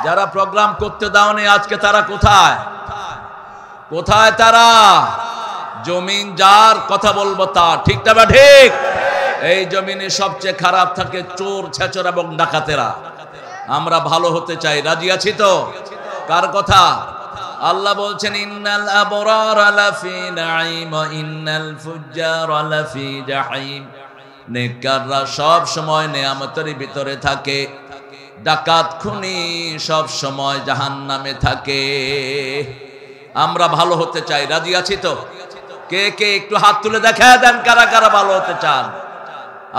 যারা প্রোগ্রাম করতে দাওনি আজকে তারা কোথায়? কোথায় তারা? জমিন যার, কথা বলবো তার, ঠিক না বা ঠিক? এই জমিনে সবচেয়ে খারাপ থাকে চোর, ছেচর এবং ডাকাতেরা। আমরা ভালো হতে চাই, রাজি আছি তো? কার কথা? আল্লাহ বলছেন ইন্নাল আবরারা লাফি নাঈম ওয়া ইন্নাল ফুজ্জারা লাফি জাহিম। নেককাররা সব সময় নেয়ামতের ভিতরে থাকে, ডাকাত খুনি সব সময় জাহান্নামে থাকে। আমরা ভালো হতে চাই, রাজি আছি তো? কে কে একটু হাত তুলে দেখায় দেন কারা কারা ভালো হতে চান।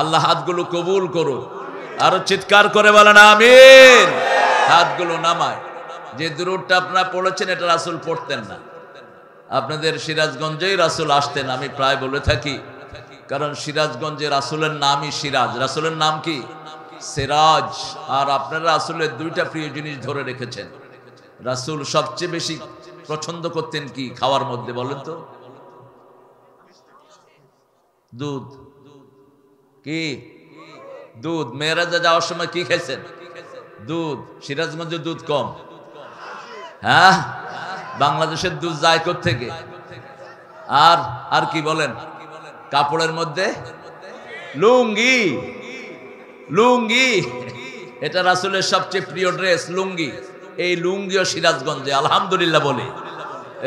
আল্লাহ হাতগুলো কবুল করুন। আরো চিৎকার করে বলেন আমিন। হাতগুলো নামায়। যে দুরূদটা আপনারা পড়েছেন এটা রাসূল পড়তেন না। আপনাদের সিরাজগঞ্জেই রাসূল আসতেন, আমি প্রায় বলে থাকি, কারণ সিরাজগঞ্জে রাসূলের নামই সিরাজ। রাসূলের নাম কি? সিরাজ। আর আপনারা রাসূলের দুইটা প্রিয় জিনিস ধরে রেখেছেন। রাসূল সবচেয়ে বেশি পছন্দ করতেন কি খাওয়ার মধ্যে বলেন তো? দুধ। কি? দুধ। মেরাজে যাওয়ার সময় কি খাইছেন? দুধ। সিরাজগঞ্জে দুধ কম। হ্যাঁ, বাংলাদেশের দুধ যায় কোত্থেকে? আর আর কি বলেন? কাপড়ের মধ্যে লুঙ্গি। লুঙ্গি, এটা রাসূলের সবচেয়ে প্রিয় ড্রেস, লুঙ্গি। এই লুঙ্গিও সিরাজগঞ্জে, আলহামদুলিল্লাহ বলে।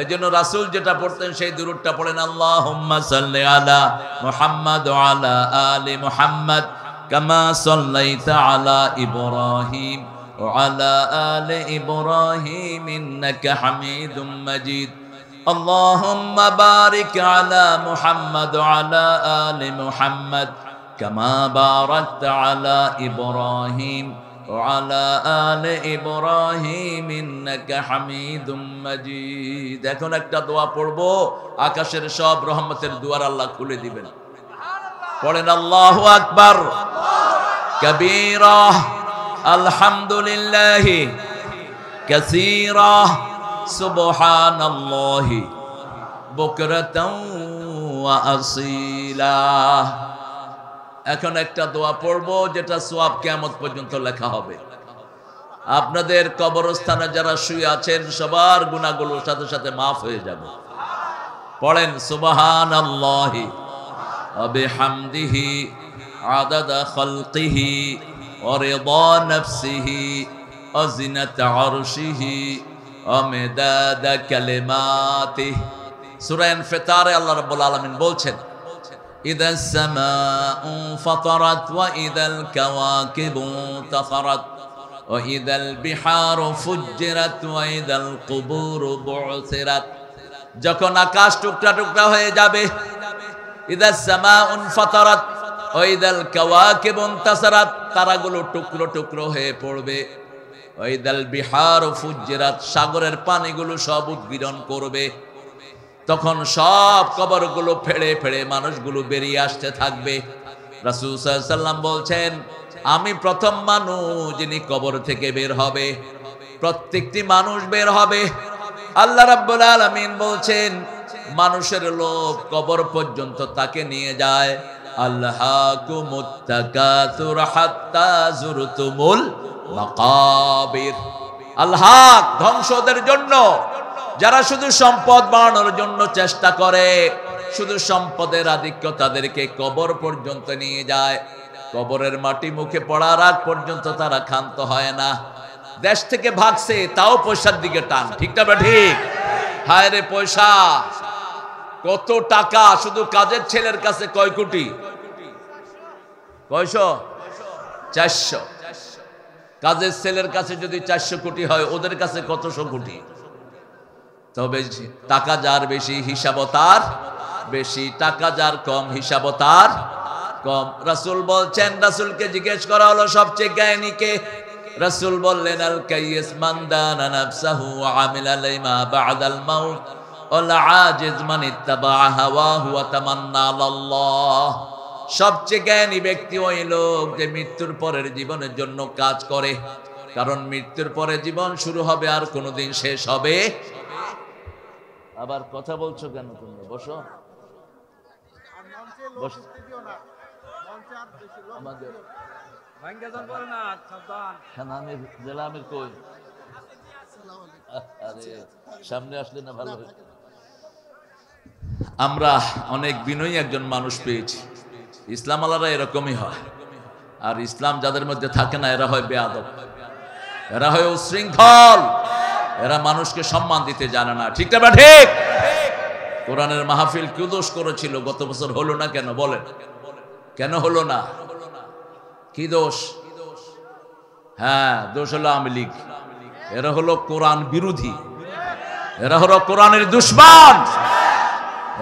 এই জন্য রাসূল যেটা পড়তেন সেই দুরূদটা পড়েন, আল্লাহুম্মা সাল্লি আলা মুহাম্মাদ ওয়া আলা আলি মুহাম্মাদ কামা সাল্লাইতা আলা ইব্রাহিম ওয়া আলা আলি ইব্রাহিম ইন্নাকা হামিদুম মাজিদ। আল্লাহুম্মা বারিক আলা মুহাম্মাদ ওয়া আলা আলি মুহাম্মাদ কামা বারাকতা আলা ইব্রাহিম وعلى آل إبراهيم إنك حميد مجيد। এখন একটা দোয়া পড়বো, আকাশের সব রহমতের দুয়ার আল্লাহ খুলে দিবেন। পড়েন আল্লাহু আকবার কবীরা আলহামদুলিল্লাহি কাসীরা সুবহানাল্লাহি বুকরাতাও ওয়া আসীলা। এখন একটা দোয়া পড়বো যেটা সওয়াব কিয়ামত পর্যন্ত লেখা হবে। আপনাদের কবরস্থানে যারা শুয়ে আছেন সবার গুনাহগুলোর সাথে সাথে মাফ হয়ে যাবে। পড়েন সুবহানাল্লাহি ওয়া বিহামদিহি আদাদা খালকিহি ওয়া রিদা নাফসিহি ওয়া জিনাতা আরশিহি ওয়া মিদাদা কালিমাতিহি। সূরা ইনফিতারে আল্লাহ রাব্বুল আলামিন বলছেন, إذا السماء فطرت وإذا الكواكب انتثرت وإذا البحار فجرت وإذا القبور بعثرت। যখন আকাশ টুকরা টুকরা হয়ে যাবে, إذا السماء انفطرت وإذا الكواكب انتثرت, তারাগুলো টুকরো টুকরো হয়ে পড়বে। وإذا البحار فجرت, সাগরের পানিগুলো সব উদ্গীরণ করবে। তখন সব কবরগুলো ফেড়ে ফেড়ে মানুষগুলো বেরিয়ে আসতে থাকবে। রাসূল সাল্লাল্লাহু আলাইহি ওয়াসাল্লাম বলছেন, আমি প্রথম মানুষ যিনি কবর থেকে বের হবে। প্রত্যেকটি মানুষ বের হবে। আল্লাহ রাব্বুল আলামিন বলছেন, মানুষের লোভ কবর পর্যন্ত তাকে নিয়ে যায়। আল্লাহাকুমুত তাকাসুর হাত্তা যুরতুমুল মাকাবির। আল্লাহ ধ্বংসদের জন্য, যারা শুধু সম্পদ বাড়ানোর জন্য চেষ্টা করে, শুধু সম্পদের আধিক্য তাদেরকে কবর পর্যন্ত নিয়ে যায়। কবরের মাটি মুখে পড়ার আগ পর্যন্ত তারা ক্ষান্ত হয় না। দেশ থেকে ভাগছে তাও পয়সার দিকে টান, ঠিক না বা ঠিক? হায় রে পয়সা, কত টাকা! শুধু কাজের ছেলের কাছে কয় কোটি? কয়শো? 400। কাজের ছেলের কাছে যদি 400 কোটি হয়, ওদের কাছে কতশো কোটি? তবে টাকা যার বেশি হিসাব তার বেশি, টাকা যার কম হিসাব তার কম। রাসূল বলছেন, রাসূলকে জিজ্ঞেস করা হলো সবচেয়ে জ্ঞানী কে? রাসূল বললেন, আল কাইয়িস মান দানা নাফসাহু ওয়া আমিলা লিমা বা'দাল মাউত ওয়াল আজিজ মান ইত্তাবা হাওয়াহু ওয়া তামান্না আলাল্লাহ। সবচেয়ে জ্ঞানী ব্যক্তি ওই লোক যে মৃত্যুর পরের জীবনের জন্য কাজ করে, কারণ মৃত্যুর পরে জীবন শুরু হবে আর কোনোদিন শেষ হবে। আবার কথা বলছো কেন তোমরা? বসো। জেলা আমির কই? আরে সামনে আসলে না ভালো হতো। আমরা অনেক বিনয়ী একজন মানুষ পেয়েছি। ইসলাম আলারা এরকমই হয়, আর ইসলাম যাদের মধ্যে থাকে না এরা হয় বেয়াদব, এরা হয় উশৃঙ্খল, এরা মানুষকে সম্মান দিতে জানে না। ঠিক না ঠিক? কোরআনের মাহফিল কি দোষ করেছিল গত বছর, হলো না কেন বলেন? কেন হলো না? কি দোষ? হ্যাঁ, দোষ হলো আওয়ামী লীগ। এরা হলো কোরআন বিরোধী, এরা হলো কোরআনের দুশমন,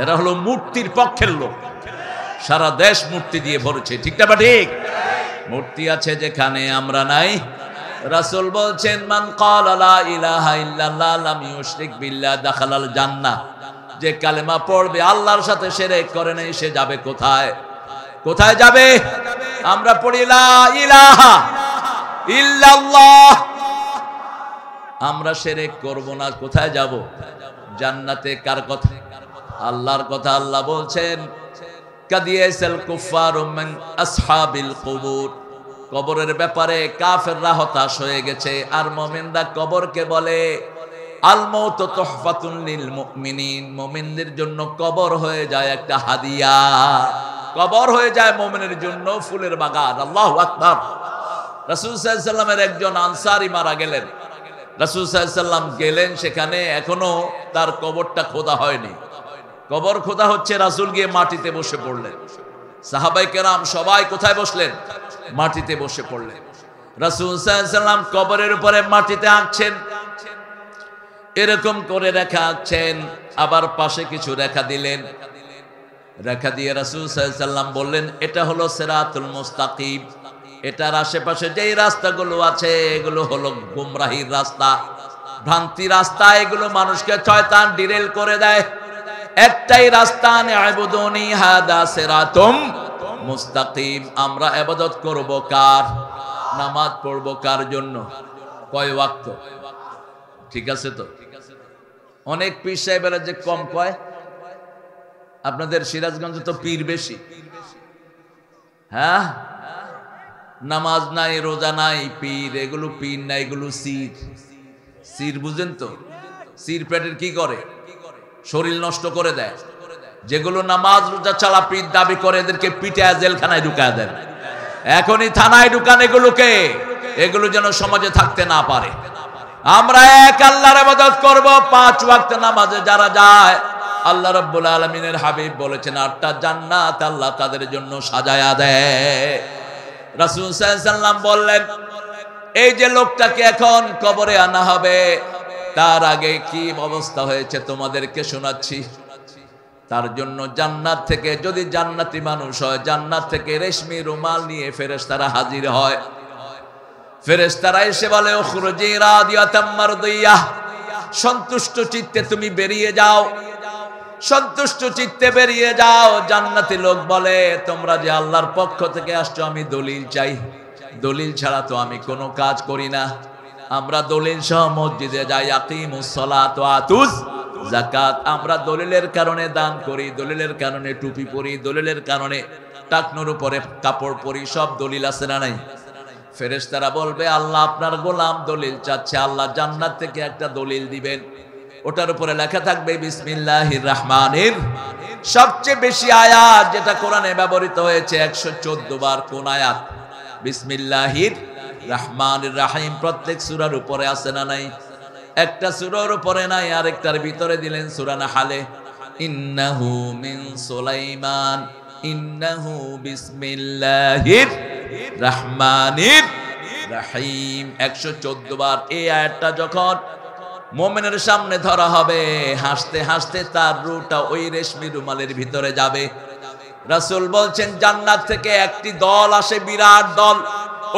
এরা হলো মূর্তির পক্ষের লোক। সারা দেশ মূর্তি দিয়ে ভরেছে। ঠিক না ঠিক? মূর্তি আছে যেখানে আমরা নাই। রাসূল বলছেন, মান ক্বালা লা ইলাহা ইল্লাল্লাহ লাম ইউশরিক বিল্লাহ দাখালাল জান্নাহ। যে কালেমা পড়বে, আল্লাহর সাথে শিরক করে নাই, সে যাবে কোথায়? কোথায় যাবে? আমরা পড়ি লা ইলাহা ইল্লাল্লাহ, আমরা শিরক করব না, কোথায় যাব? জান্নাতে। কার কথা? আল্লাহর কথা। আল্লাহ বলছেন, কাদিয়াসাল কুফারু মিন আসহাবিল কুবুর। কবরের ব্যাপারে কাফেররা হতাশ হয়ে গেছে, আর মুমিনরা কবরকে বলে আল মাউতু তুহফাতুন লিল মুমিনিন। মুমিনদের জন্য কবর হয়ে যায় একটা হাদিয়া, কবর হয়ে যায় মুমিনের জন্য ফুলের বাগান। আল্লাহু আকবার। রাসূল সাল্লাল্লাহু আলাইহি ওয়াসাল্লামের একজন আনসারী মারা গেলেন। রাসূল সাল্লাল্লাহু আলাইহি ওয়াসাল্লাম গেলেন সেখানে, এখনো তার কবরটা খোদা হয়নি। কবর খোদা হচ্ছে, রাসূল গিয়ে মাটিতে বসে পড়লেন। সাহাবায়ে কেরাম সবাই কোথায় বসলেন? মাটিতে বসে পড়লেন। রাসূল সাল্লাল্লাহু আলাইহি ওয়াসাল্লাম কবরের উপরে মাটিতে আঁকছেন, এরকম করে রেখা আঁকছেন, আবার পাশে কিছু রেখা দিলেন। রেখা দিয়ে রাসূল সাল্লাল্লাহু আলাইহি ওয়াসাল্লাম বললেন, এটা হলো সিরাতুল মুস্তাকিম। এটার আশেপাশে যেই রাস্তাগুলো আছে এগুলো হলো গুমরাহির রাস্তা, ভ্রান্তি রাস্তা। এগুলো মানুষকে শয়তান ডিরেল করে দেয়। একটাই রাস্তা, নি'বুদুনি হাদা সিরাতুম মুস্তাকিম। আমরা ইবাদত করব কার? নামাজ পড়ব কার জন্য? কয় ওয়াক্ত? ঠিক আছে তো? অনেক পীর সাহেবেরা যে কম কয়, আপনাদের সিরাজগঞ্জে তো পীর বেশি। হ্যাঁ, নামাজ নাই, রোজা নাই, পীর। এগুলো পীর না, এগুলো সির। সির বুঝেন তো? সির পেটের কি করে? শরীর নষ্ট করে দেয়। যেগুলো নামাজ রোজা ছাড়া পীর দাবি করে, এদেরকে পিটায় জেলখানায় ঢুকায় দেন। এখনই থানায় ঢুকান এগুলোকে, এগুলো যেন সমাজে থাকতে না পারে। আমরা এক আল্লাহর ইবাদত করব, 5 ওয়াক্ত নামাজে যারা যায়, আল্লাহ রাব্বুল আলামিনের হাবিব বলেছেন 8টা জান্নাত আল্লাহ তাদের জন্য সাজায়া দেয়। রাসূল সাল্লাল্লাহু আলাইহি ওয়াসাল্লাম বললেন, এই যে লোকটাকে এখন কবরে আনা হবে, তার আগে কি অবস্থা হয়েছে তোমাদেরকে শোনাচ্ছি। তার জন্য জান্নাত থেকে, যদি জান্নাতি মানুষ হয়, জান্নাত থেকে রেশমি রুমাল নিয়ে ফেরেশতারা হাজির হয়। ফেরেশতারা এসে বলে, উখরুজি রাদিয়াতাম মারদিয়াহ, সন্তুষ্ট চিত্তে তুমি বেরিয়ে যাও, সন্তুষ্ট চিত্তে বেরিয়ে যাও। জান্নাতি লোক বলে, তোমরা যে আল্লাহর পক্ষ থেকে আসছো, আমি দলিল চাই। দলিল ছাড়া তো আমি কোনো কাজ করি না। আমরা দলিল সহ মসজিদে যাই, আকিমুস সালাত ওয়া আতুজ যাকাত। আমরা দলিলের কারণে দান করি, দলিলের কারণে টুপি পরি, দলিলের কারণে টাকনুর উপরে কাপড় পরি। সব দলিল আছে না নাই? ফেরেশতারা বলবে, আল্লাহ আপনার গোলাম দলিল চাচ্ছে, আল্লাহ জান্নাত থেকে একটা দলিল দিবেন। ওটার উপরে লেখা থাকবে বিসমিল্লাহির রহমানির। সবচেয়ে বেশি আয়াত যেটা কোরআনে ব্যবহৃত হয়েছে 114 বার, কোন আয়াত? বিসমিল্লাহির রহমানির রহিম। প্রত্যেক সূরার উপরে আছে না নাই? একটা সূরার উপরে নাই, আরেকটার ভিতরে দিলেন সূরা নাহলে, ইন্নাহু মিন সুলাইমান ইন্নাহু বিসমিল্লাহির রহমানির রহিম। 114 বার। এই আয়াতটা যখন মুমিনের সামনে ধরা হবে, হাসতে হাসতে তার রূহটা ওই রেশমি রুমালের ভিতরে যাবে। রাসূল বলছেন, জান্নাত থেকে একটি দল আসে, বিরাট দল।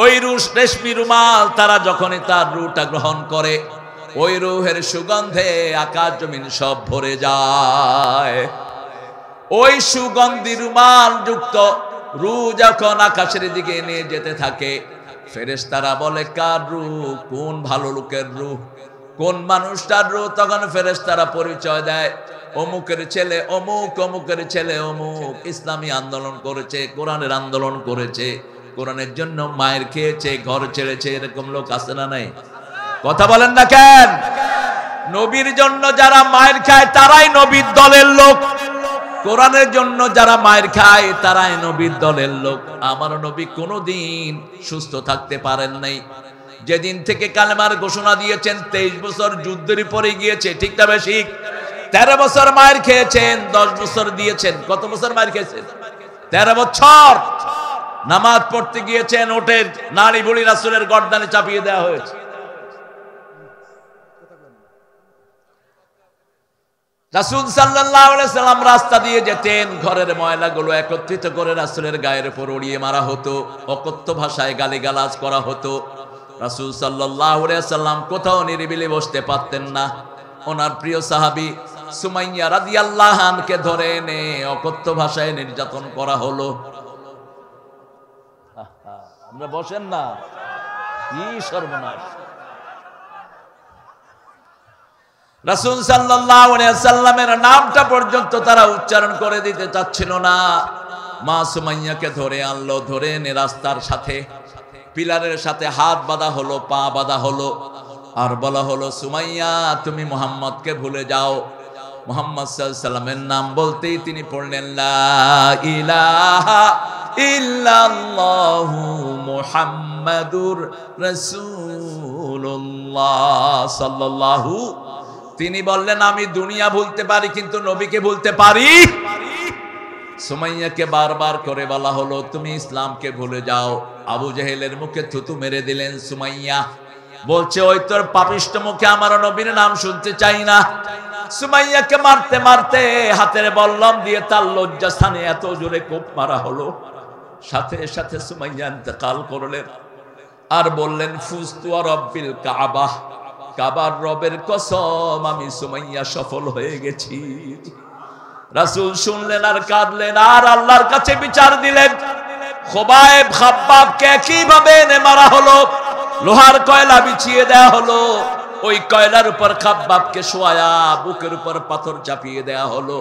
ওই রেশমি রুমাল তারা যখনই তার রূহটা গ্রহণ করে, ওই রূহের সুগন্ধে আকাশ জমিন সব ভরে যায়। ওই সুগন্ধি রুমাল যুক্ত রূহ যখন আকাশের দিকে নিয়ে যেতে থাকে, ফেরেশতারা বলে, কার রূহ? কোন ভালো লোকের রূহ? কোন মানুষটার রূহ? তখন ফেরেশতারা পরিচয় দেয়, অমুকের ছেলে অমুক, অমুকের ছেলে অমুক, ইসলামী আন্দোলন করেছে, কোরআনের আন্দোলন করেছে, কোরআনের জন্য মায়ের খেয়েছে, ঘর ছেড়েছে। এরকম লোক আছে না নাই? কথা বলেন না কেন? নবীর জন্য যারা মায়ের খায় তারাই নবীর দলের লোক, কোরআনের জন্য যারা মায়ের খায় তারাই নবীর দলের লোক। আমার নবী কোনোদিন সুস্থ থাকতে পারেন নাই। যেদিন থেকে কালেমার ঘোষণা দিয়েছেন 23 বছর যুদ্ধের পরে গিয়েছে, ঠিক না বেশি? 13 বছর মায়ের খেয়েছেন, 10 বছর দিয়েছেন। কত বছর মায়ের খেয়েছেন? 13 বছর। নামাজ পড়তে গিয়েছেন, ওটের নারী বুড়ি রাসূলের গর্দানে চাপিয়ে দেওয়া হয়েছে। রাসূল সাল্লাল্লাহু আলাইহি সাল্লাম রাস্তা দিয়ে যেতেন, ঘরের ময়লাগুলো একত্রিত করে রাসূলের গায়ের উপর উড়িয়ে মারা হতো, অকথ্য ভাষায় গালিগালাজ করা হতো। রাসূল সাল্লাল্লাহু আলাইহি সাল্লাম কোথাও নিরিবিলি বসতে পারতেন না। ওনার প্রিয় সাহাবী সুমাইয়া রাদিয়াল্লাহু আনহাকে ধরে এনে অকথ্য ভাষায় নির্যাতন করা হলো। আমরা বসেন না, কি সর্বনাশ! রাসূল সাল্লাল্লাহু আলাইহি সাল্লামের নামটা পর্যন্ত তারা উচ্চারণ করে দিতে চাচ্ছিল না। মা সুমাইয়াকে ধরে আনলো, ধরে এনে রাস্তার সাথে পিলারের সাথে হাত বাঁধা হলো, পা বাঁধা হলো, আর বলা হলো, সুমাইয়া তুমি মুহাম্মদকে ভুলে যাও। মুহাম্মদ সাল্লাল্লাহু আলাইহি সাল্লামের নাম বলতেই তিনি পড়লেন, লা ইলাহা ইল্লাল্লাহু মুহাম্মাদুর রাসূলুল্লাহ সাল্লাল্লাহু। তিনি বললেন, আমি দুনিয়া ভুলতে পারি কিন্তু নবীকে ভুলতে পারি। সুমাইয়াকে বারবার করে বলা হলো, তুমি ইসলামকে ভুলে যাও। আবু জেহেলের মুখে থুতু মেরে দিলেন সুমাইয়া। বলছে, ওই তোর পাপিষ্ঠ মুখে আমার নবীর নাম শুনতে চাই না। সুমাইয়াকে মারতে মারতে হাতের বল্লম দিয়ে তার লজ্জাস্থানে এত জোরে কোপ মারা হলো, সাথে সাথে সুমাইয়া ইন্তেকাল করলেন। আর বললেন, ফুজতু রব্বিল কাবা, কাবার রবের কসম আমি সুমাইয়া সফল হয়ে গেছি। রাসূল শুনলেন আর কাঁদলেন, আর আল্লাহর কাছে বিচার দিলেন। খুবাইব খাব্বাবকে কিভাবে এনে মারা হলো, লোহার কয়লা বিছিয়ে দেয়া হলো, ওই কয়লার উপর খাব্বাবকে শোয়ায়া বুকের উপর পাথর চাপিয়ে দেয়া হলো।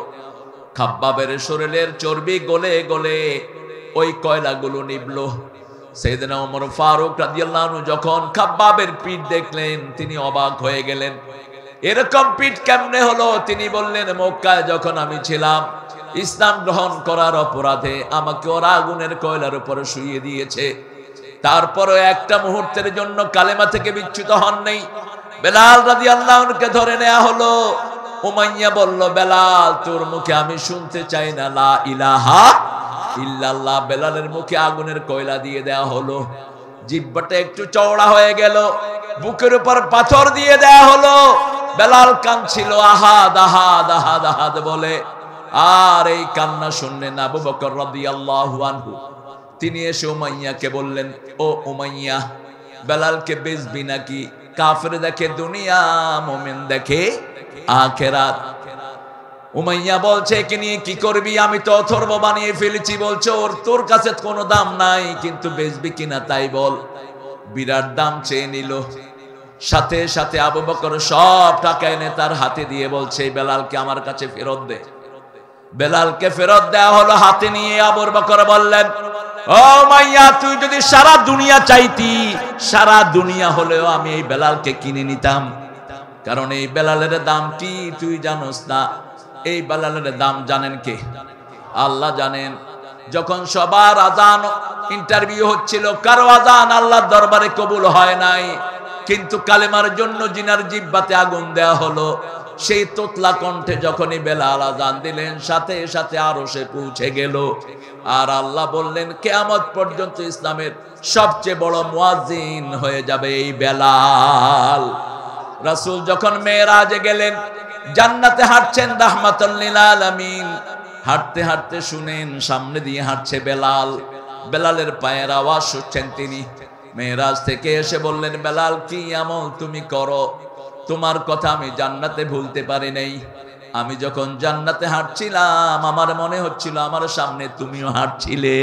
খাব্বাবের শরীরের চর্বি গলে গলে ওই কয়লাগুলো নিবলো। সাইয়েদনা ওমর ফারুক রাদিয়াল্লাহু আনহু যখন খাব্বাবের পিঠ দেখলেন তিনি অবাক হয়ে গেলেন। এরকম পিঠ কেমনে হলো? তিনি বললেন, মক্কায় যখন আমি ছিলাম ইসলাম গ্রহণ করার অপরাধে আমাকে ওরা আগুনের কয়লার উপর শুইয়ে দিয়েছে, তারপরও একটা মুহূর্তের জন্য কালেমা থেকে বিচ্যুত হন নাই। বেলাল রাদিয়াল্লাহু আনহুকে ধরে নেওয়া হলো। উমাইয়া বলল, বেলাল তোর মুখে আমি শুনতে চাই না লা ইলাহা ইল্লাল্লাহ। বেলালের মুখে আগুনের কয়লা দিয়ে দেওয়া হলো, জিহ্বাটা একটু চওড়া হয়ে গেল, বুকের উপর পাথর দিয়ে দেওয়া হলো। বেলাল কাঁদছিল, আহাদ আহাদ আহাদ আহাদ বলে। আর এই কান্না শুনলেন আবু বকর রাদিয়াল্লাহু আনহু। তিনি এসে উমাইয়াকে বললেন, ও উমাইয়া, বেলালকে বেচবি নাকি? কাফের দেখে দুনিয়া, মুমিন দেখে আখিরাত। উমাইয়া বলছে, একে নিয়ে কি করবি? আমি তো অথর্ব বানিয়ে ফেলেছি। বলছে, ওর তোর কাছে কোনো দাম নাই, কিন্তু বেচবি কিনা তাই বল। বিরাট দাম চেয়ে নিল। সাথে সাথে আবু বকর সব টাকা এনে তার হাতে দিয়ে বলছে, বেলালকে আমার কাছে ফেরত দে। বেলালকে ফেরত দেওয়া হলো। হাতে নিয়ে আবু বকর বললেন, ও মাইয়া, তুই যদি সারা দুনিয়া চাইতি, সারা দুনিয়া হলেও আমি এই বেলালকে কিনে নিতাম। কারণ এই বেলালের দাম কি তুই জানোস না? এই বেলালের দাম জানেন কে? আল্লাহ জানেন। যখন সবার আজান ইন্টারভিউ হচ্ছিল, কারো আজান আল্লাহর দরবারে কবুল হয় নাই, কিন্তু কালেমার জন্য জিনার জিহ্বাতে আগুন দেয়া হলো। সেই তোতলা কণ্ঠে যখনই বেলাল আজান দিলেন, সাথে সাথে আরশে পৌঁছে গেল। আর আল্লাহ বললেন, কিয়ামত পর্যন্ত ইসলামের সবচেয়ে বড় মুয়াজ্জিন হয়ে যাবে এই বেলাল। রাসূল যখন মেরাজে গেলেন, জান্নাতে হাঁটছেন রাহমাতুল লিল আলামিন। হাঁটতে হাঁটতে শুনেন সামনে দিয়ে হাঁটছে বেলাল। বেলালের পায়ের আওয়াজ শুনছেন তিনি। মেরাজ থেকে এসে বললেন, বেলাল, কি আমল তুমি করো? তোমার কথা আমি জান্নাতে ভুলতে পারি নাই। আমি যখন জান্নাতে হাঁটছিলাম, আমার মনে হচ্ছিল আমার সামনে তুমিও হাঁটছিলে।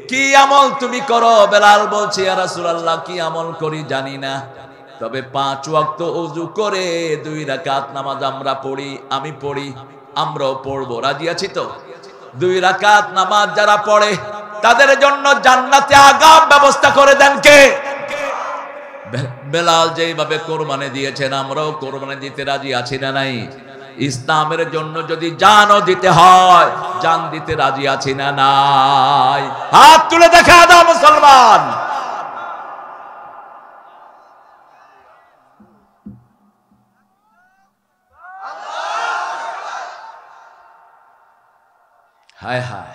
কি আমল তুমি করো? বেলাল বলছে, ইয়া রাসূলুল্লাহ, কি আমল করি জানি না, তবে 5 ওয়াক্ত ওযু করে 2 রাকাত নামাজ আমরা পড়ি, আমি পড়ি, আমরাও পড়বো। রাজি আছি তো? 2 রাকাত নামাজ যারা পড়ে তাদের জন্য জান্নাতে আগাম ব্যবস্থা করে দেন কে? বেলাল যেইভাবে কোরবানি দিয়েছেন আমরাও কোরবানি দিতে রাজি আছি না নাই? ইসলামের জন্য যদি জানও দিতে হয়, জান দিতে রাজি আছি না নাই? হাত তুলে দেখা দাও মুসলমান। হায় হায়,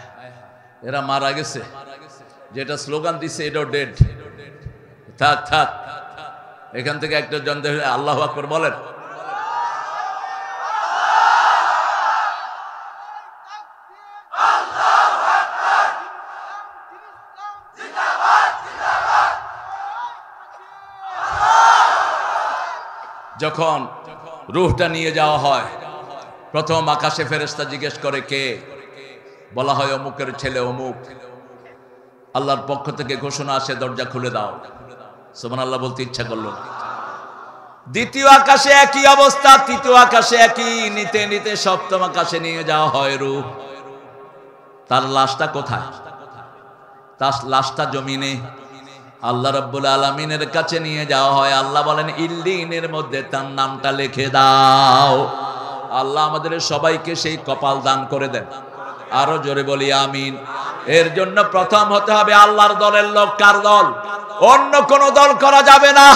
এরা মারা গেছে। যেটা স্লোগান দিচ্ছে এটাও ডেড। থাক থাক, এখান থেকে একটা জন আল্লাহু আকবার বলেন। যখন রূহটা নিয়ে যাওয়া হয়, প্রথম আকাশে ফেরেশতা জিজ্ঞেস করে কে? বলা হয় অমুকের ছেলে অমুক। আল্লাহর পক্ষ থেকে ঘোষণা আসে দরজা খুলে দাও। সুবহানাল্লাহ বলতে ইচ্ছা করলো না। দ্বিতীয় আকাশে একই অবস্থা, তৃতীয় আকাশে একই, নিতে নিতে সপ্তম আকাশে নিয়ে যাওয়া হয় রূহ। তার লাশটা কোথায়? তার লাশটা জমিনে আল্লাহ রাব্বুল আলামিনের কাছে নিয়ে যাওয়া হয়। আল্লাহ বলেন ইল্লিনের মধ্যে তার নামটা লিখে দাও। আল্লাহ আমাদের সবাইকে সেই কপাল দান করে দেন। আরো জোরে বলি আমিন। এর জন্য প্রথম হতে হবে আল্লাহর দলের লোক। কার দল? অন্য কোন দল করা যাবে না।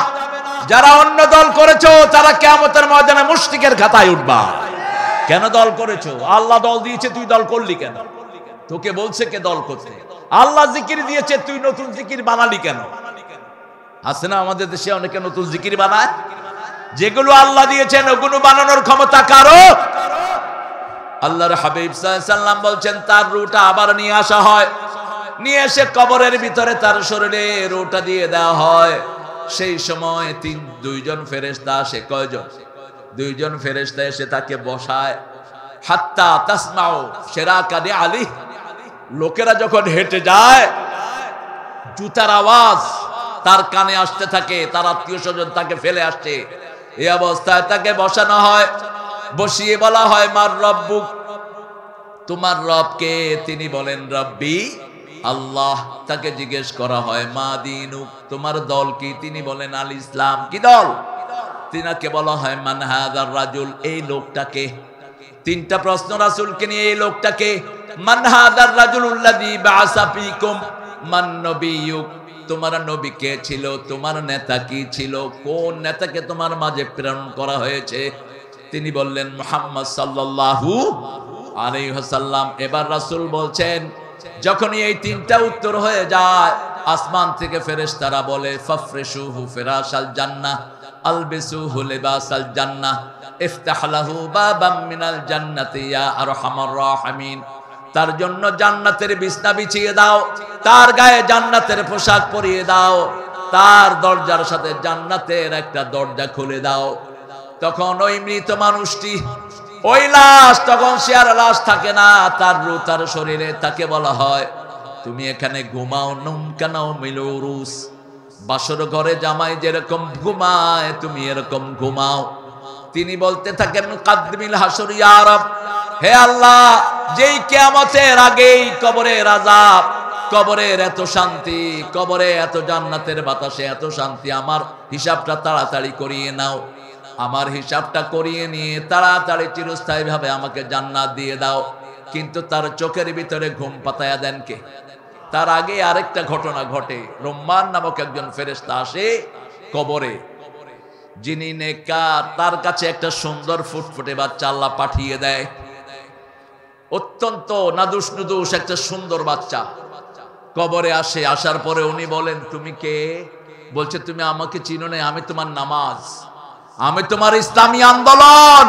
যারা অন্য দল করেছো তারা কিয়ামতের ময়দানে মুশরিকের খাতায় উঠবা। কেন দল করেছো? আল্লাহ দল দিয়েছে, তুই দল করলি কেন? তোকে বলছে কে দল করতে? আল্লাহ জিকির দিয়েছে, তুই নতুন জিকির বানালি কেন? আছে না আমাদের দেশে অনেকে নতুন জিকির বানায়। যেগুলো আল্লাহ দিয়েছেন ওগুলো বানানোর ক্ষমতা কারো? আল্লাহর হাবিব সাল্লাল্লাহু আলাইহি সাল্লাম বলছেন তার রূহটা আবার নিয়ে আসা হয়, নিয়ে এসে কবরের ভিতরে তার শরীরে রূহটা দিয়ে দেওয়া হয়। সেই সময় দুইজন ফেরেশতা আসে। কয়জন? দুইজন ফেরেশতা এসে তাকে বসায়। হাত্তা তাসমাউ শিরাকানি আলী, লোকেরা যখন হেঁটে যায় জুতার আওয়াজ তার কানে আসতে থাকে, তার আত্মীয় স্বজন তাকে ফেলে আসছে। এই অবস্থায় তাকে বসানো হয়, বসিয়ে বলা হয় মার রব্বুক, তোমার রব কে? তিনি বলেন রব্বি আল্লাহ। তাকে জিজ্ঞেস করা হয় মা দীনুক, তোমার দল কি? তিনি বলেন আল ইসলাম। কি দল? তিনাকে বলা হয় মান হাযার রাজুল, এই লোকটাকে। তিনটা প্রশ্ন রাসূলকে নিয়ে, এই লোকটাকে। মান হাযার রাজুলুল্লাযী বাআসা ফীকুম, মান নবিয়ুক, তোমার নবী কে ছিল? তোমার নেতা কি ছিল? কোন নেতাকে তোমার মাঝে প্রেরণ করা হয়েছে? তিনি বললেন মুহাম্মদ সাল্লাল্লাহু আলাইহি ওয়াসাল্লাম। এবার রাসূল বলছেন যখনই এই তিনটা উত্তর হয়ে যায়, আসমান থেকে ফেরেশতারা বলে ফাফরিশুহু ফিরাশাল জান্নাহ আলবিসুহু লিবাসাল জান্নাহ ইফতাহ লাহু বাবাম মিনাল জান্নাতি ইয়া আরহামার রাহিমিন। তার জন্য জান্নাতের বিছনা বিছিয়ে দাও, তার গায়ে জান্নাতের পোশাক পরিয়ে দাও, তার দরজার সাথে জান্নাতের একটা দরজা খুলে দাও। তখন ওই মৃত মানুষটি, ওই লাশ, তখন সে আর লাশ থাকে না, তার রূহ তার শরীরে। তাকে বলা হয় তুমি এখানে ঘুমাও, নুমকানাও মিলুরুস, বাসর ঘরে জামাই যেরকম ঘুমায় তুমি এরকম ঘুমাও। তিনি বলতে থাকেন কাদমিল হাসর ইয়া রব, হে আল্লাহ, যেই কিয়ামতের আগেই কবরের আযাব, কবরের এত শান্তি, কবরে এত জান্নাতের বাতাসে এত শান্তি, আমার হিসাবটা তাড়াতাড়ি করিয়ে নাও। আমার হিসাবটা করিয়ে নিয়ে তাড়াতাড়ি চিরস্থায়ী ভাবে আমাকে জান্নাত দিয়ে দাও। কিন্তু তার চোখের ভিতরে ঘুম পাতায়া দেন কে? তার আগে আরেকটা ঘটনা ঘটে। রুম্মান নামক একজন ফেরেশতা আসে কবরে, যিনি নেককার, তার কাছে একটা সুন্দর ফুটফুটে বাচ্চা আল্লাহ পাঠিয়ে দেয়। অত্যন্ত নাদুস নুদুস একটা সুন্দর বাচ্চা কবরে আসে। আসার পরে উনি বলেন তুমি কে? বলছে তুমি আমাকে চিনো না, আমি তোমার নামাজ, আমি তোমার ইসলামী আন্দোলন,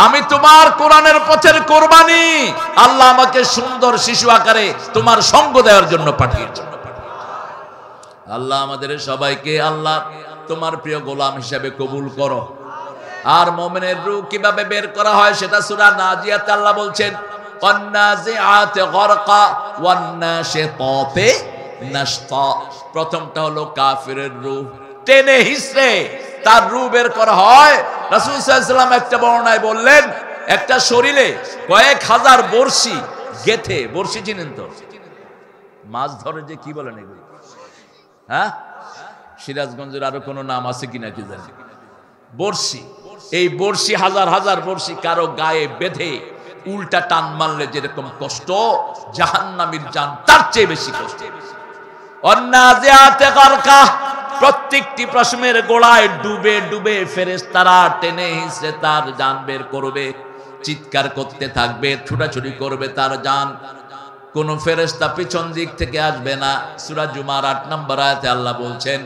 আমি তোমার কোরআনের পথের কোরবানি। আল্লাহ আমাকে সুন্দর শিশু আকারে তোমার সঙ্গ দেওয়ার জন্য পাঠিয়েছেন। আল্লাহ আমাদের সবাইকে আল্লাহ তোমার প্রিয় গোলাম হিসেবে কবুল করো। আর মুমিনের রূহ কিভাবে বের করা হয় সেটা সূরা নাজিয়াতে আল্লাহ বলছেন ওয়ান্নাজিআতে গরকা ওয়ান্নাশিতাতে নাশতা। প্রথমটা হলো কাফিরের রূহ, টেনে হিসড়ে তার রূহ বের করা হয়। রাসূল সাল্লাল্লাহু আলাইহি ওয়াসাল্লাম একটা বর্ণনায় বললেন একটা শরীরে কয়েক হাজার বর্ষি গেথে, বর্ষি চিনেন তো, মাছ ধরে যে কি বলেন এগুলো, হ্যাঁ, সিরাজগঞ্জের আরো কোনো নাম আছে কিনা কি জানি, বর্ষি। এই বর্ষি, হাজার হাজার বর্ষি কারো গায়ে বেঁধে উল্টা টান মারলে যেরকম কষ্ট, জাহান্নামীর জান তার চেয়ে বেশি কষ্ট। অন্নাজিআতে গারকা, প্রত্যেকটি প্রশ্নের গোড়ায় ডুবে ডুবে ফেরেশতারা টেনে হিঁচড়ে তার জান বের করবে, চিৎকার করতে থাকবে, ছুটাছুটি করবে তার জান। কোন ফেরেশতা পিছন দিক থেকে আসবে না। সূরা জুমার 8 নম্বর আয়াতে আল্লাহ বলছেন,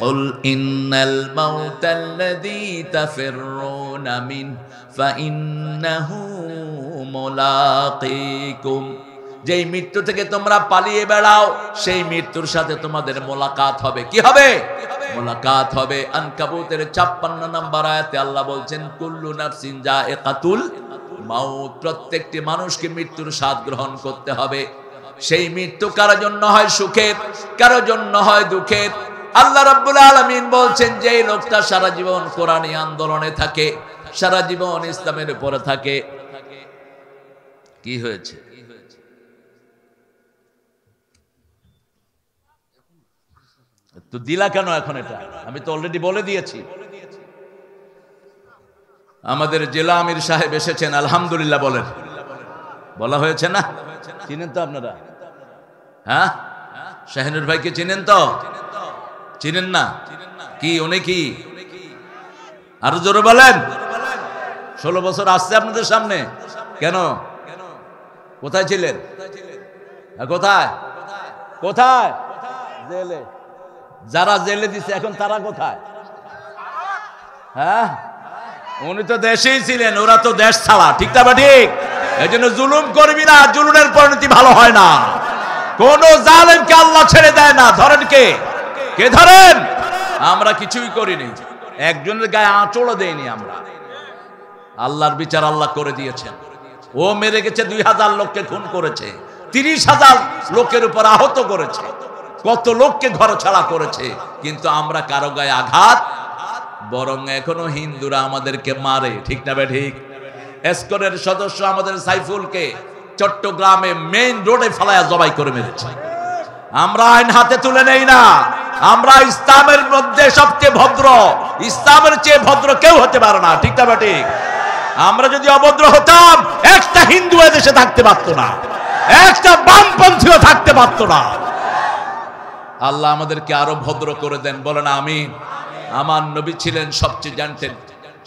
কুল ইন্নাল মাউতাল্লাযী তাফিররুনা মিন ফাইন্নাহু মুলাকীকুম, যেই মৃত্যু থেকে তোমরা পালিয়ে বেড়াও সেই মৃত্যুর সাথে তোমাদের মোলাকাত হবে। কি হবে? মোলাকাত হবে। আনকাবুতের 56 নম্বর আয়াতে আল্লাহ বলছেন, কুল্লু নাফসিন যায়িকাতুল মাউত, প্রত্যেকটি মানুষকে মৃত্যুর স্বাদ গ্রহণ করতে হবে। সেই মৃত্যু কারো জন্য হয় সুখের, কারো জন্য হয় দুঃখের। আল্লাহ রাব্বুল আলামিন বলছেন, যেই লোকটা সারা জীবন কোরআনী আন্দোলনে থাকে, সারা জীবন ইসলামের উপরে থাকে, কি হয়েছে? তো দিলা কেন এখন? এটা আমি তো অলরেডি বলে দিয়েছি। আমাদের জেলা আমির সাহেব এসেছেন, আলহামদুলিল্লাহ বলেন। বলা হয়েছে না? চিনেন তো আপনারা? হ্যাঁ, শাহিনুর ভাইকে চিনেন তো? চিনেন না? কি উনি কি? আরো জোরে বলেন। 16 বছর আসছে আপনাদের সামনে। কেন? কোথায় ছিলেন? কোথায় কোথায়? জেলে। যারা জেলে দিছে এখন তারা কোথায়? হ্যাঁ, উনি তো দেশেই ছিলেন, ওরা তো দেশ ছাড়া। ঠিক না? ঠিক। এই জন্য জুলুম করবি না, জুলুমের পরিণতি ভালো হয় না। কোন জালেমকে আল্লাহ ছেড়ে দেয় না। ধরেন কে? কে ধরেন? আমরা কিছুই করিনি, একজনের গায়ে আঁচড়ও দেয়নি আমরা। আল্লাহর বিচার আল্লাহ করে দিয়েছেন। ও মেরে গেছে, 2000 লোককে খুন করেছে, 30,000 লোকের উপর আহত করেছে, কত লোককে ঘর ছাড়া করেছে, কিন্তু আমরা কারো গায়ে আঘাত, বরং এখনো হিন্দুরা আমাদেরকে মারে। ঠিক না ঠিক? এসকনের সদস্য আমাদের সাইফুলকে চট্টগ্রামে মেইন রোডে ফেলায়া জবাই করে মেরেছে। আমরা আইন হাতে তুলে নেই না। আমরা ইসলামের মধ্যে সবচেয়ে ভদ্র, ইসলামের চেয়ে ভদ্র কেউ হতে পারে না। ঠিক না ঠিক? আমরা যদি অভদ্র হতাম, একটা হিন্দু এদেশে থাকতে পারতো না, একটা বামপন্থীও থাকতে পারতো না। আল্লাহ আমাদেরকে আরো ভদ্র করে দেন, বলেন আমিন। আমার নবী ছিলেন সবচেয়ে জেন্টেল,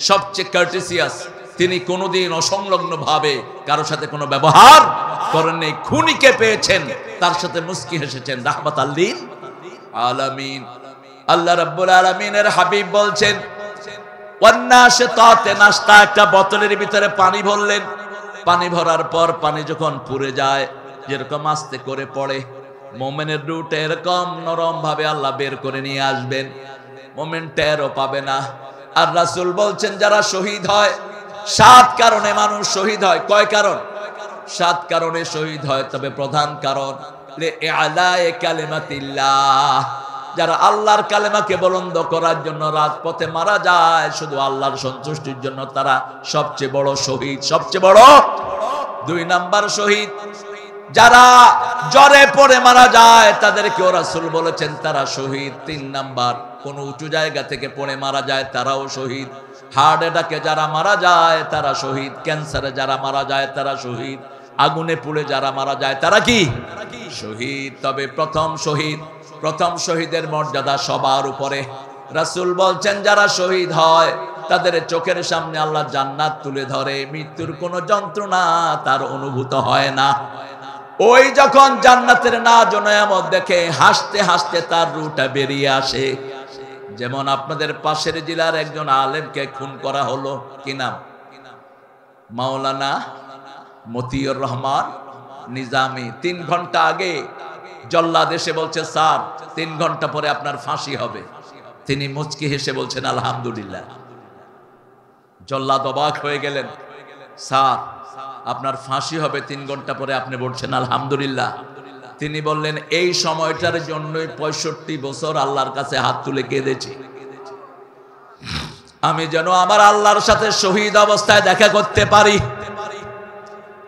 সবচেয়ে কার্টেসিয়াস। তিনি কোনোদিন অসংলগ্ন ভাবে কারো সাথে কোনো ব্যবহার করেননি। খুনিকে পেয়েছেন, তার সাথে মুস্কি হেসেছেন, রাহমাতাল লিল আলামিন। আল্লাহ রাব্বুল আলামিনের হাবিব বলছেন, ওয়ান্নাশিতাতে নাশতা, একটা বোতলের ভিতরে পানি ভরলেন। পানি ভরার পর পানি যখন পুড়ে যায়, যেরকম আস্তে করে পড়ে, মোমেনের রুট এরকম নরম ভাবে আল্লাহ বের করে নিয়ে আসবেন, মোমেন টেরও পাবে না। আর রাসূল বলছেন, যারা শহীদ হয়, 7 কারণে মানুষ শহীদ হয়। কয় কারণ? 7 কারণে শহীদ হয়। তবে প্রধান কারণ লিআলায়ে কালিমাতিল্লাহ, যারা আল্লাহর কালেমাকে বুলন্দ করার জন্য রাজপথে মারা যায়, শুধু আল্লাহর সন্তুষ্টির জন্য, তারা সবচেয়ে বড় শহীদ। সবচেয়ে বড়। 2 নাম্বার শহীদ, যারা জ্বরে পড়ে মারা যায়, তাদেরকে রাসূল বলেছেন তারা শহীদ। 3 নাম্বার, কোন উঁচু জায়গা থেকে পড়ে মারা যায়, তারাও শহীদ। হার্ট অ্যাটাকে যারা মারা যায় তারা শহীদ। ক্যান্সারে যারা মারা যায় তারা শহীদ। আগুনে পুড়ে যারা মারা যায় তারা কি? শহীদ। তবে প্রথম শহীদের মর্যাদা সবার উপরে। রাসূল বলছেন, যারা শহীদ হয় তাদের চোখের সামনে আল্লাহ জান্নাত তুলে ধরে, মৃত্যুর কোনো যন্ত্রণা তার অনুভূত হয় না। ওই যখন জান্নাতের নাজ ও নেয়ামত দেখে হাসতে হাসতে তার রুটা বেরিয়ে আসে। যেমন আপনাদের পাশের জেলার একজন আলেমকে খুন করা হলো, কি নাম? মাওলানা মতিউর রহমান নিজামী। 3 ঘন্টা আগে জল্লাদ এসে বলছে, স্যার 3 ঘন্টা পরে আপনার ফাঁসি হবে। তিনি মুচকি হেসে বলছেন, আলহামদুলিল্লাহ। জল্লাদ অবাক হয়ে গেলেন, স্যার আপনার ফাঁসি হবে 3 ঘন্টা পরে, আপনি বলছেন আলহামদুলিল্লাহ। তিনি বললেন, এই সময়টার জন্যই 65 বছর আল্লাহর কাছে হাত তুলে কেঁদেছি, আমি যেন আমার আল্লাহর সাথে শহীদ অবস্থায় দেখা করতে পারি।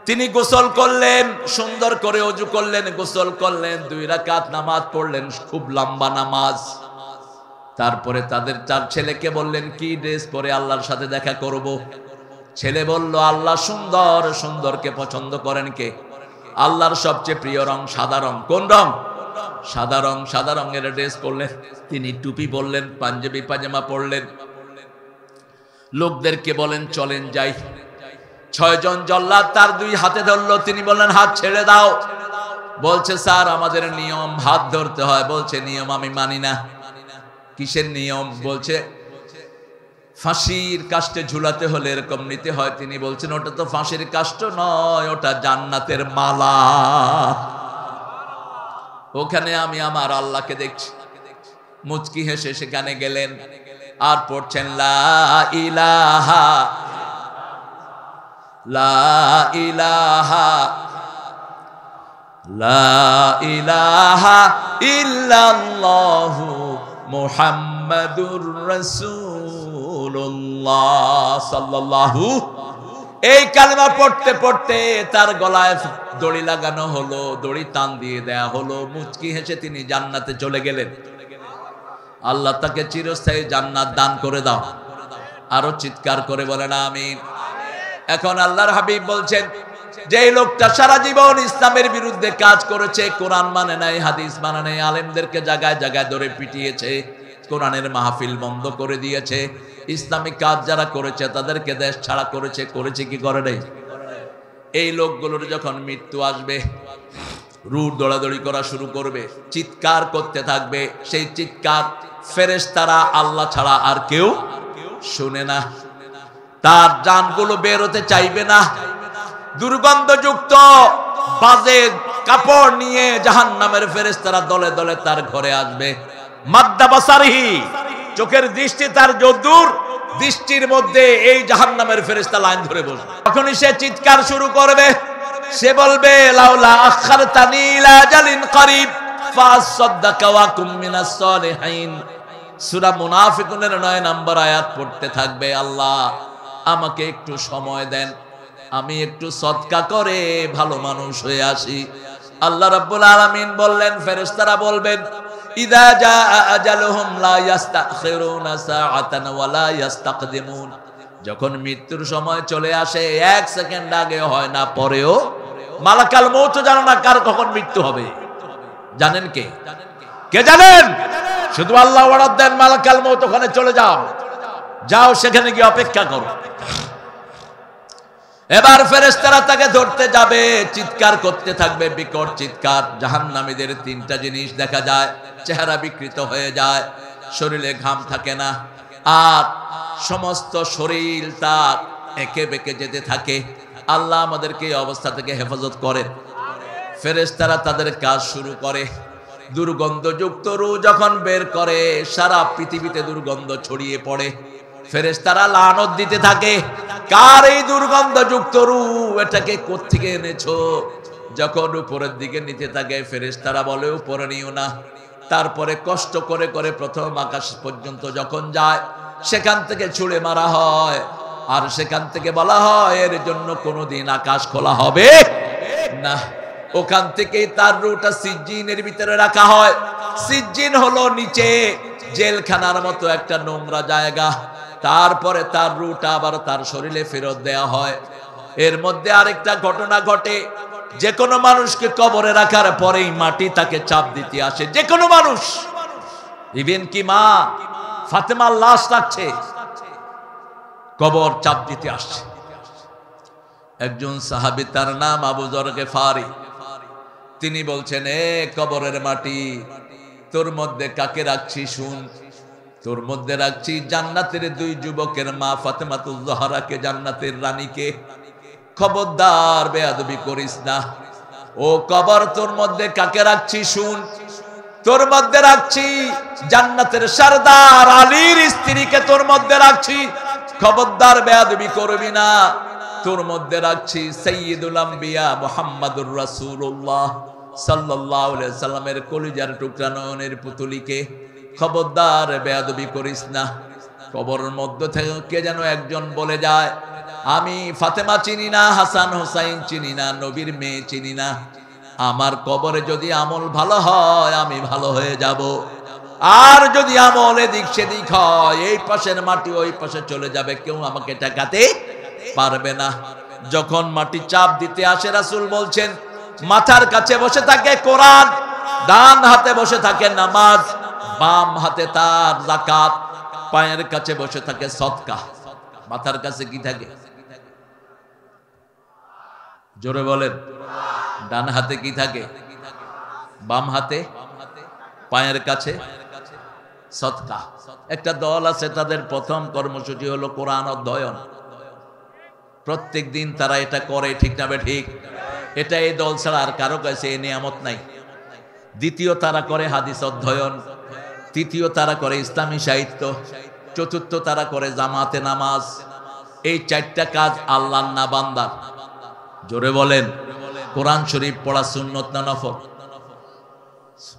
তিনি গোসল করলেন, সুন্দর করে ওযু করলেন, গোসল করলেন, 2 রাকাত নামাজ পড়লেন, খুব লম্বা নামাজ। তারপরে তাদের 4 ছেলেকে বললেন কি ড্রেস পরে আল্লাহর সাথে দেখা করব। ছেলে বলল আল্লাহ সুন্দর, সুন্দরকে পছন্দ করেন কে? আল্লাহর সবচেয়ে প্রিয় রং সাদা রং। কোন রং? সাদা রং। সাদা রঙের ড্রেস পরলেন তিনি, টুপি পরলেন, পাঞ্জাবি পাজামা পরলেন। লোকদেরকে বলেন চলেন যাই। 6 জন জল্লাদ তার 2 হাতে ধরলো, তিনি বললেন হাত ছেড়ে দাও। বলছে স্যার আমাদের নিয়ম হাত ধরতে হয়। বলছে নিয়ম আমি মানি না। কিসের নিয়ম? বলছে ফাঁসির কাস্টে ঝুলাতে হলে এরকম নিতে হয়। তিনি বলছেন ওটা তো ফাঁসির কাষ্ট নয়, ওটা জান্নাতের মালা। ওখানে আমি আমার আল্লাহকে দেখছি। মুচকি হেসে সেখানে গেলেন আর পড়ছেন লা ইলাহা লা ইলাহা লা ইলাহা ইল্লাল্লাহু মুহাম্মাদুর রাসূলুল্লাহ সাল্লাল্লাহু। এই কালেমা পড়তে পড়তে তার গলায় দড়ি লাগানো হলো, দড়ি টান দিয়ে দেয়া হলো। মুচকি হেসে তিনি জান্নাতে চলে গেলেন। আল্লাহ তাকে চিরস্থায়ী জান্নাত দান করে দাও। আরো চিৎকার করে বলেন আমিন। এখন আল্লাহর হাবিব বলছেন যে লোকটা সারা জীবন ইসলামের বিরুদ্ধে কাজ করেছে, কোরআন মানে নাই, হাদিস মানে নাই, আলেমদেরকে জায়গায় জায়গায় ধরে পিটিয়েছে, কোরআনের মাহফিল বন্ধ করে দিয়েছে, ইসলামিক কাজ যারা করেছে তাদেরকে দেশ ছাড়া করেছে। করেছে কি করে নাই? এই লোকগুলোর যখন মৃত্যু আসবে রূঢ় দৌড়াদৌড়ি করা শুরু করবে, চিৎকার করতে থাকবে। সেই চিৎকার ফেরেশতারা আল্লাহ ছাড়া আর কেউ শুনে না। তার জানগুলো বের হতে চাইবে না। দুর্গন্ধযুক্ত বাজে কাপড় নিয়ে জাহান্নামের ফেরেশতারা দলে দলে তার ঘরে আসবে। মাদ্দা বাসারিহি, চোখের দৃষ্টি তার যদূর, দৃষ্টির মধ্যে এই জাহান্নামের ফেরেশতা লাইন ধরে বসবে। তখনই সে চিৎকার শুরু করবে। সে বলবে লাউলা আখারতানি ইলা আজালিন করিব ফাসাদদাকা ওয়া কুম মিনাস সালিহিন। সূরা মুনাফিকুনের 9 নম্বর আয়াত পড়তে থাকবে, আল্লাহ আমাকে একটু সময় দেন, আমি একটু সদকা করে ভালো মানুষ হয়ে আসি। আল্লাহ রাব্বুল আলামিন বললেন, ফেরেশতারা বলবেন ইযা জাআ আজালুহুম লা ইস্তাখিরুনা সাআতান ওয়া লা ইস্তাকদিমুন। যখন মৃত্যুর সময় চলে আসে 1 সেকেন্ড আগে হয় না, পরেও মালাকাল মউত জানে না কার কখন মৃত্যু হবে। জানেন কে? কে জানেন? শুধু আল্লাহ অর্ডার দেন মালাকাল মউত ওখানে চলে যাও, যাও সেখানে গিয়ে অপেক্ষা করো। এবার ফেরেশতারা তাকে ধরতে যাবে, চিৎকার করতে থাকবে, বিকট চিৎকার। জাহান্নামীদের 3টা জিনিস দেখা যায়, চেহারা বিকৃত হয়ে যায়, শরীরে ঘাম থাকে না, আর সমস্ত শরীর তার একে বেঁকে যেতে থাকে। আল্লাহ আমাদেরকে এই অবস্থা থেকে হেফাজত করেন। ফেরেশতারা তাদের কাজ শুরু করে। দুর্গন্ধযুক্ত রূহ যখন বের করে সারা পৃথিবীতে দুর্গন্ধ ছড়িয়ে পড়ে। ফেরেশতারা লানত দিতে থাকে, কার এই দুর্গন্ধযুক্ত রূহ, এটাকে কোত্থেকে এনেছো? যখন উপরের দিকে নিতে থাকে ফেরেশতারা বলে উপরে নিও না। তারপরে কষ্ট করে করে প্রথম আকাশ পর্যন্ত যখন যায় সেখান থেকে ছুঁড়ে মারা হয়, আর সেখান থেকে বলা হয় এর জন্য কোনোদিন আকাশ খোলা হবে না। ওখান থেকেই তার রূহটা সিজ্জিনের ভিতরে রাখা হয়। সিজ্জিন হলো নিচে জেলখানার মতো একটা নোংরা জায়গা। তারপরে তার রূহটা আবার তার শরীরে ফেরত দেয়া হয়। এর মধ্যে আরেকটা ঘটনা ঘটে, যে কোনো মানুষকে কবরে রাখার পরেই মাটি তাকে চাপ দিতে আসে। যে কোনো মানুষ, ইভেন কি মা ফাতেমার লাশ রাখছে, কবর চাপ দিতে আসছে। একজন সাহাবী, তার নাম আবু যর গিফারি, তিনি বলছেন এ কবরের মাটি, তোর মধ্যে কাকে রাখছি শুন। তোর মধ্যে রাখছি জান্নাতের 2 যুবকের মা ফাতেমাতুজ জহরাকে, জান্নাতের রানীকে। খবরদার বেয়াদবি করিস না। ও কবর, তোর মধ্যে কাকে রাখছি শুন। তোর মধ্যে রাখছি জান্নাতের সরদার আলীর স্ত্রীকে, তোর মধ্যে রাখছি, খবরদার বেয়াদবি করবি না। তোর মধ্যে রাখছি সাইয়্যিদুল আম্বিয়া মুহাম্মাদুর রাসূলুল্লাহ সাল্লাল্লাহু আলাইহি সাল্লামের কলিজার টুকরা নয়নের পুতুলিকে, খবরদার বেয়াদবি করিস না। কবরের মধ্য থেকে কে যেন একজন বলে যায়, আমি ফাতেমা চিনি না, হাসান হোসাইন চিনি না, নবীর মেয়ে চিনি না, আমার কবরে যদি আমল ভালো হয় আমি ভালো হয়ে যাব, আর যদি আমল এদিক সেদিক হয়, এই পাশের মাটি ওই পাশে চলে যাবে, কেউ আমাকে ঠেকাতে পারবে না। যখন মাটি চাপ দিতে আসে, রাসূল বলছেন মাথার কাছে বসে থাকে কোরআন, ডান হাতে বসে থাকে নামাজ, বাম হাতে তার যাকাত, পায়ের কাছে বসে থাকে সদকা। মাথার কাছে কি থাকে? জোরে বলেন। ডান হাতে কি থাকে? বাম হাতে পায়ের কাছে সদকা। একটা দল আছে, তাদের প্রথম কর্মসূচি হলো কোরআন অধ্যয়ন। প্রত্যেক দিন তারা এটা করে, ঠিক না ঠিক? এটা এই দল ছাড়া আর কারো কাছে এই নিয়ামত নাই। দ্বিতীয় তারা করে হাদিস অধ্যয়ন, তৃতীয় তারা করে ইসলামী সাহিত্য, চতুর্থ তারা করে জামাতে নামাজ। এই চারটা কাজ আল্লাহর না বান্দার? জোরে বলেন। কোরআন শরীফ পড়া সুন্নত না নফল?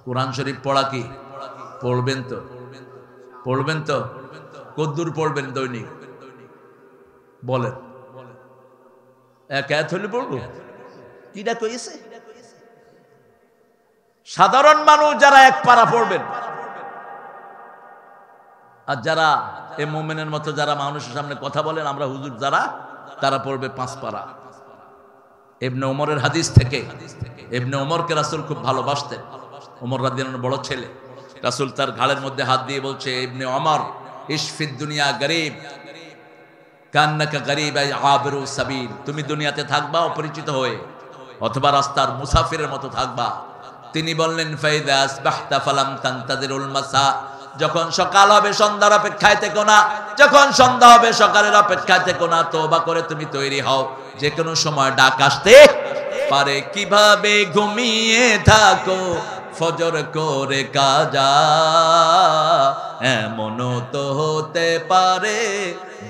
কোরআন শরীফ পড়া কি? পড়বেন তো? পড়বেন তো? কদ্দুর পড়বেন দৈনিক? বলেন। এক আয়াত হলে পড়বো? কিটা কইছে? সাধারণ মানুষ যারা এক পারা পড়বেন, আর যারা এ মুমিনের মতো যারা মানুষের সামনে কথা বলেন, আমরা হুজুর যারা, তারা পড়বে 5 পারা। ইবনে ওমরের হাদিস থেকে, ইবনে ওমরকে রাসূল খুব ভালোবাসতেন। ওমর রাদিয়াল্লাহু আনহু বড় ছেলে। রাসূল তার ঘাড়ের মধ্যে হাত দিয়ে বলছে, ইবনে ওমর ইশফিদ দুনিয়া গরীব কান্নাকা গরীব আবিরু সাবিল। তুমি দুনিয়াতে থাকবা অপরিচিত হয়ে, অথবা রাস্তার মুসাফিরের মতো থাকবা। তিনি বললেন, ফাইদা আসবাহতা ফালাম তানতাজিরুল মাসা। যখন সকাল হবে সন্ধ্যার অপেক্ষায় থেকো না, যখন সন্ধ্যা হবে সকালের অপেক্ষায় থেকো না। তওবা করে তুমি তৈরি হও, যে কোনো সময় ডাক আসতে পারে। কিভাবে ঘুমিয়ে থাকো ফজর করে কাজা, এমনও তো হতে পারে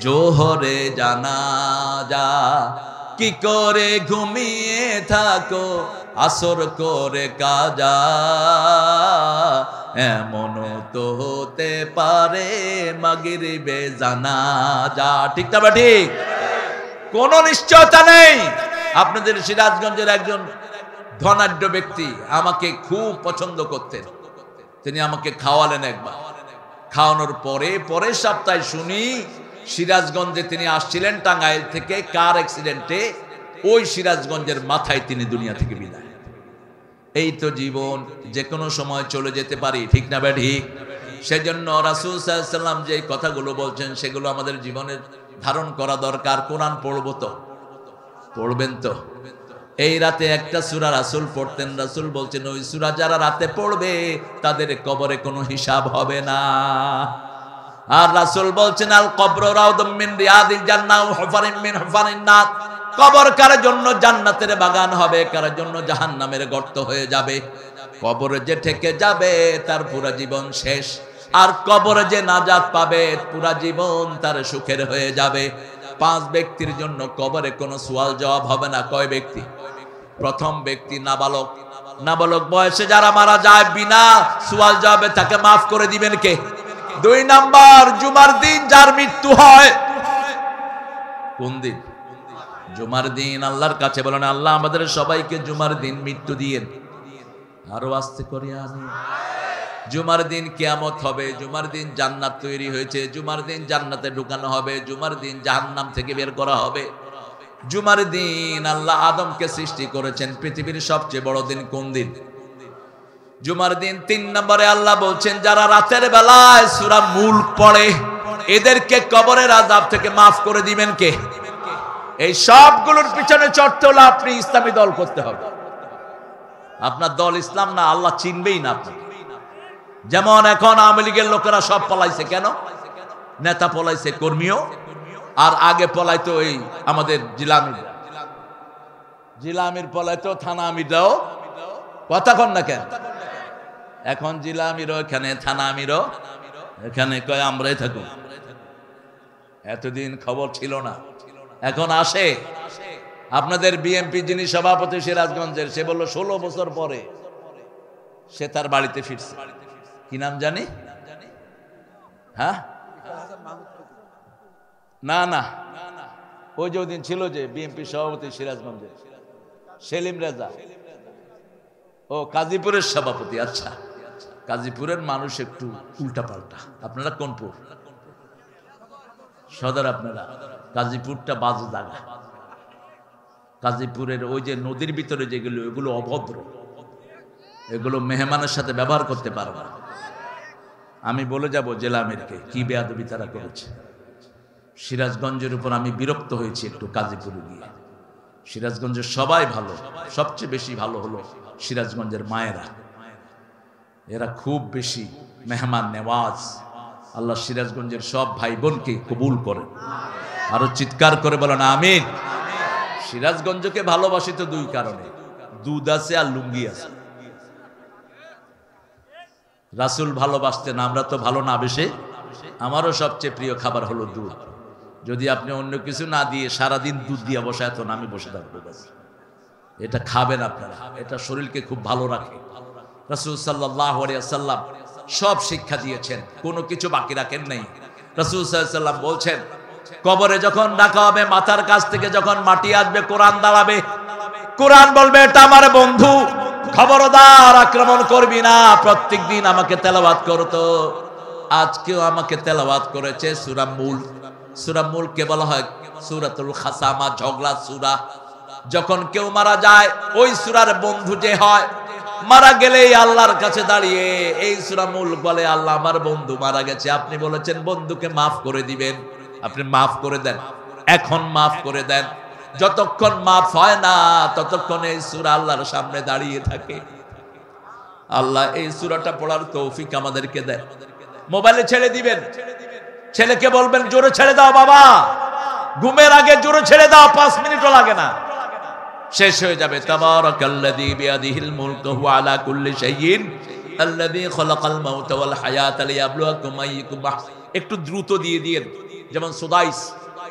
জোহরে জানাজা। কি করে ঘুমিয়ে থাকো আসর করে কাজা, এমনও তো হতে পারে মাগরিবে জানাজা। ঠিক না ঠিক? কোনো নিশ্চয়তা নেই। আপনাদের সিরাজগঞ্জের একজন ধনাঢ্য ব্যক্তি আমাকে খুব পছন্দ করতেন। তিনি আমাকে খাওয়ালেন একবার। খাওয়ানোর পরের সপ্তাহে শুনি সিরাজগঞ্জে তিনি আসছিলেন টাঙ্গাইল থেকে, কার অ্যাক্সিডেন্টে ওই সিরাজগঞ্জের মাথায় তিনি দুনিয়া থেকে বিদায়। এই তো জীবন, যে কোনো সময় চলে যেতে পারি, ঠিক না ঠিক? সেজন্য রাসূল সাল্লাল্লাহু আলাইহি ওয়াসাল্লাম যে কথাগুলো বলছেন সেগুলো আমাদের জীবনের ধারণ করা দরকার। কোরআন পড়বো তো? পড়বেন তো? এই রাতে একটা সূরা রাসূল পড়তেন। রাসূল বলছেন, ওই সূরা যারা রাতে পড়বে তাদের কবরে কোনো হিসাব হবে না। আর রাসূল বলছেন, আল কবরু রাউদুম মিন রিয়াদিল জান্নাহ ওয়া হুফারিম মিন হুফারিন নার। কবর কার জন্য জান্নাতের বাগান হবে, কার জন্য জাহান্নামের গর্ত হয়ে যাবে। কবরে যে ঠেকে যাবে তার পুরা জীবন শেষ, আর কবরে যে নাজাত পাবে পুরা জীবন তার সুখের হয়ে যাবে। 5 ব্যক্তির জন্য কবরে কোনো সওয়াল জবাব হবে না। কয় ব্যক্তি? প্রথম ব্যক্তি নাবালক। নাবালক বয়সে যারা মারা যায় বিনা সওয়াল জবাবে, তাকে মাফ করে দিবেন কে? 2 নাম্বার, জুমার দিন যার মৃত্যু হয়। কোন দিন? জুমার দিন। আল্লাহর কাছে বলেন, আল্লাহ আমাদের সবাইকে জুমার দিন মৃত্যু দিয়েন। আরো আস্তে করে আমি। জুমার দিন কিয়ামত হবে, জুমার দিন জান্নাত তৈরি হয়েছে, জুমার দিন জান্নাতে ঢুকানো হবে, জুমার দিন জাহান্নাম থেকে বের করা হবে। জুমার দিন আল্লাহ আদমকে সৃষ্টি করেছেন। পৃথিবীর সবচেয়ে বড় দিন কোন দিন? জুমার দিন। 3 নম্বরে আল্লাহ বলছেন, যারা রাতের বেলায় সূরা মুলক পড়ে এদেরকে কবরের আযাব থেকে মাফ করে দিবেন কে? এই সবগুলোর পিছনে চড়তে হলে আপনি ইসলামী দল করতে হবে। আপনার দল ইসলাম না, আল্লাহ চিনবেই না আপনাকে। যেমন এখন আওয়ামী লীগের লোকেরা সব পলাইছে। কেন? নেতা পলাইছে, কর্মীও, আর আগে পলাইতো এই আমাদের জিলামির পলাইতো, থানা আমিরাও। কথা কন না কেন? এখন জিলামিরও এখানে, থানা আমিরও এখানে, কয় আমরাই থাকুন। এতদিন খবর ছিল না, এখন আসে। আপনাদের বিএনপি যিনি সভাপতি সিরাজগঞ্জের, সে বলল 16 বছর পরে সে তার বাড়িতে ফিরছে। কি নাম জানি? হ্যাঁ, না না, ওই যে ওদিন ছিল যে বিএনপি সভাপতি সিরাজগঞ্জের, সেলিম রেজা। ও কাজীপুরের সভাপতি। আচ্ছা, গাজীপুরের মানুষ একটু উল্টাপাল্টা। আপনারা কোনপুর? সদর। আপনারা গাজীপুরটা বাজে জায়গা। গাজীপুরের ওই যে নদীর ভিতরে যেগুলো, এগুলো অভদ্র, এগুলো মেহমানের সাথে ব্যবহার করতে পারবে না। আমি বলে যাব জেলা আমিরকে কি বেয়াদবি তারা করেছে। সিরাজগঞ্জের উপর আমি বিরক্ত হয়েছি একটু গাজীপুরে গিয়ে। সিরাজগঞ্জের সবাই ভালো, সবচেয়ে বেশি ভালো হলো সিরাজগঞ্জের মায়েরা। এরা খুব বেশি মেহমান নেওয়াজ। আল্লাহ সিরাজগঞ্জের সব ভাই বোনকে কবুল করেন। আরো চিৎকার করে বলেন আমিন। সিরাজগঞ্জকে ভালোবাসি তো দুই কারণে, দুধ আছে আর লুঙ্গি আছে। রাসূল ভালোবাসতেন, আমরা তো ভালো না বেশে। আমারও সবচেয়ে প্রিয় খাবার হলো দুধ। যদি আপনি অন্য কিছু না দিয়ে সারাদিন দুধ দিয়ে বসায় তো আমি বসে থাকবো। এটা খাবেন আপনারা, এটা শরীরকে খুব ভালো রাখে। রাসূল সাল্লাল্লাহু আলাইহি ওয়াসাল্লাম সব শিক্ষা দিয়েছেন, কোনো কিছু বাকি রাখেন নাই। রাসূল সাল্লাল্লাহু আলাইহি ওয়াসাল্লাম বলছেন, কবরে যখন ডাকা হবে, মাথার কাছ থেকে যখন মাটি আসবে, কোরআন দাঁড়াবে, কোরআন বলবে এটা আমার বন্ধু, খবরদার আক্রমণ করবি না, প্রত্যেক দিন আমাকে তেলাওয়াত করতো। আজকেও আমাকে তেলাওয়াত করেছে সূরা মুলক। সূরা মুলককে বলা হয় সূরাতুল খাসামা, ঝগড়া সূরা। যখন কেউ মারা যায়, ওই সূরার বন্ধু যে হয়, মারা গেলেই আল্লাহর কাছে দাঁড়িয়ে এই সূরা মুলক বলে, আল্লাহ আমার বন্ধু মারা গেছে, আপনি বলেছেন বন্ধুকে মাফ করে দিবেন, আপনি মাফ করে দেন, এখন মাফ করে দেন। যতক্ষণ মাফ হয় না ততক্ষণ এই সূরা আল্লাহর সামনে দাঁড়িয়ে থাকে। আল্লাহ এই সূরাটা পড়ার তৌফিক আমাদেরকে দেয়। মোবাইলে ছেড়ে দিবেন, ছেলেকে বলবেন জোরে ছেড়ে দাও বাবা, ঘুমের আগে জোরে ছেড়ে দাও, 5 মিনিটও লাগে না, শেষ হয়ে যাবে। তাবারাকাল্লাযী বিয়াদিহিল মুলকু ওয়া আলা কুল্লি শাইইন আল্লাযী খালাকাল মাউতা ওয়াল হায়াতা লিয়াবলুয়াকুম আইয়ুকুম আহসানু। একটু দ্রুত দিয়ে দিয়েন, যেমন সুদাইস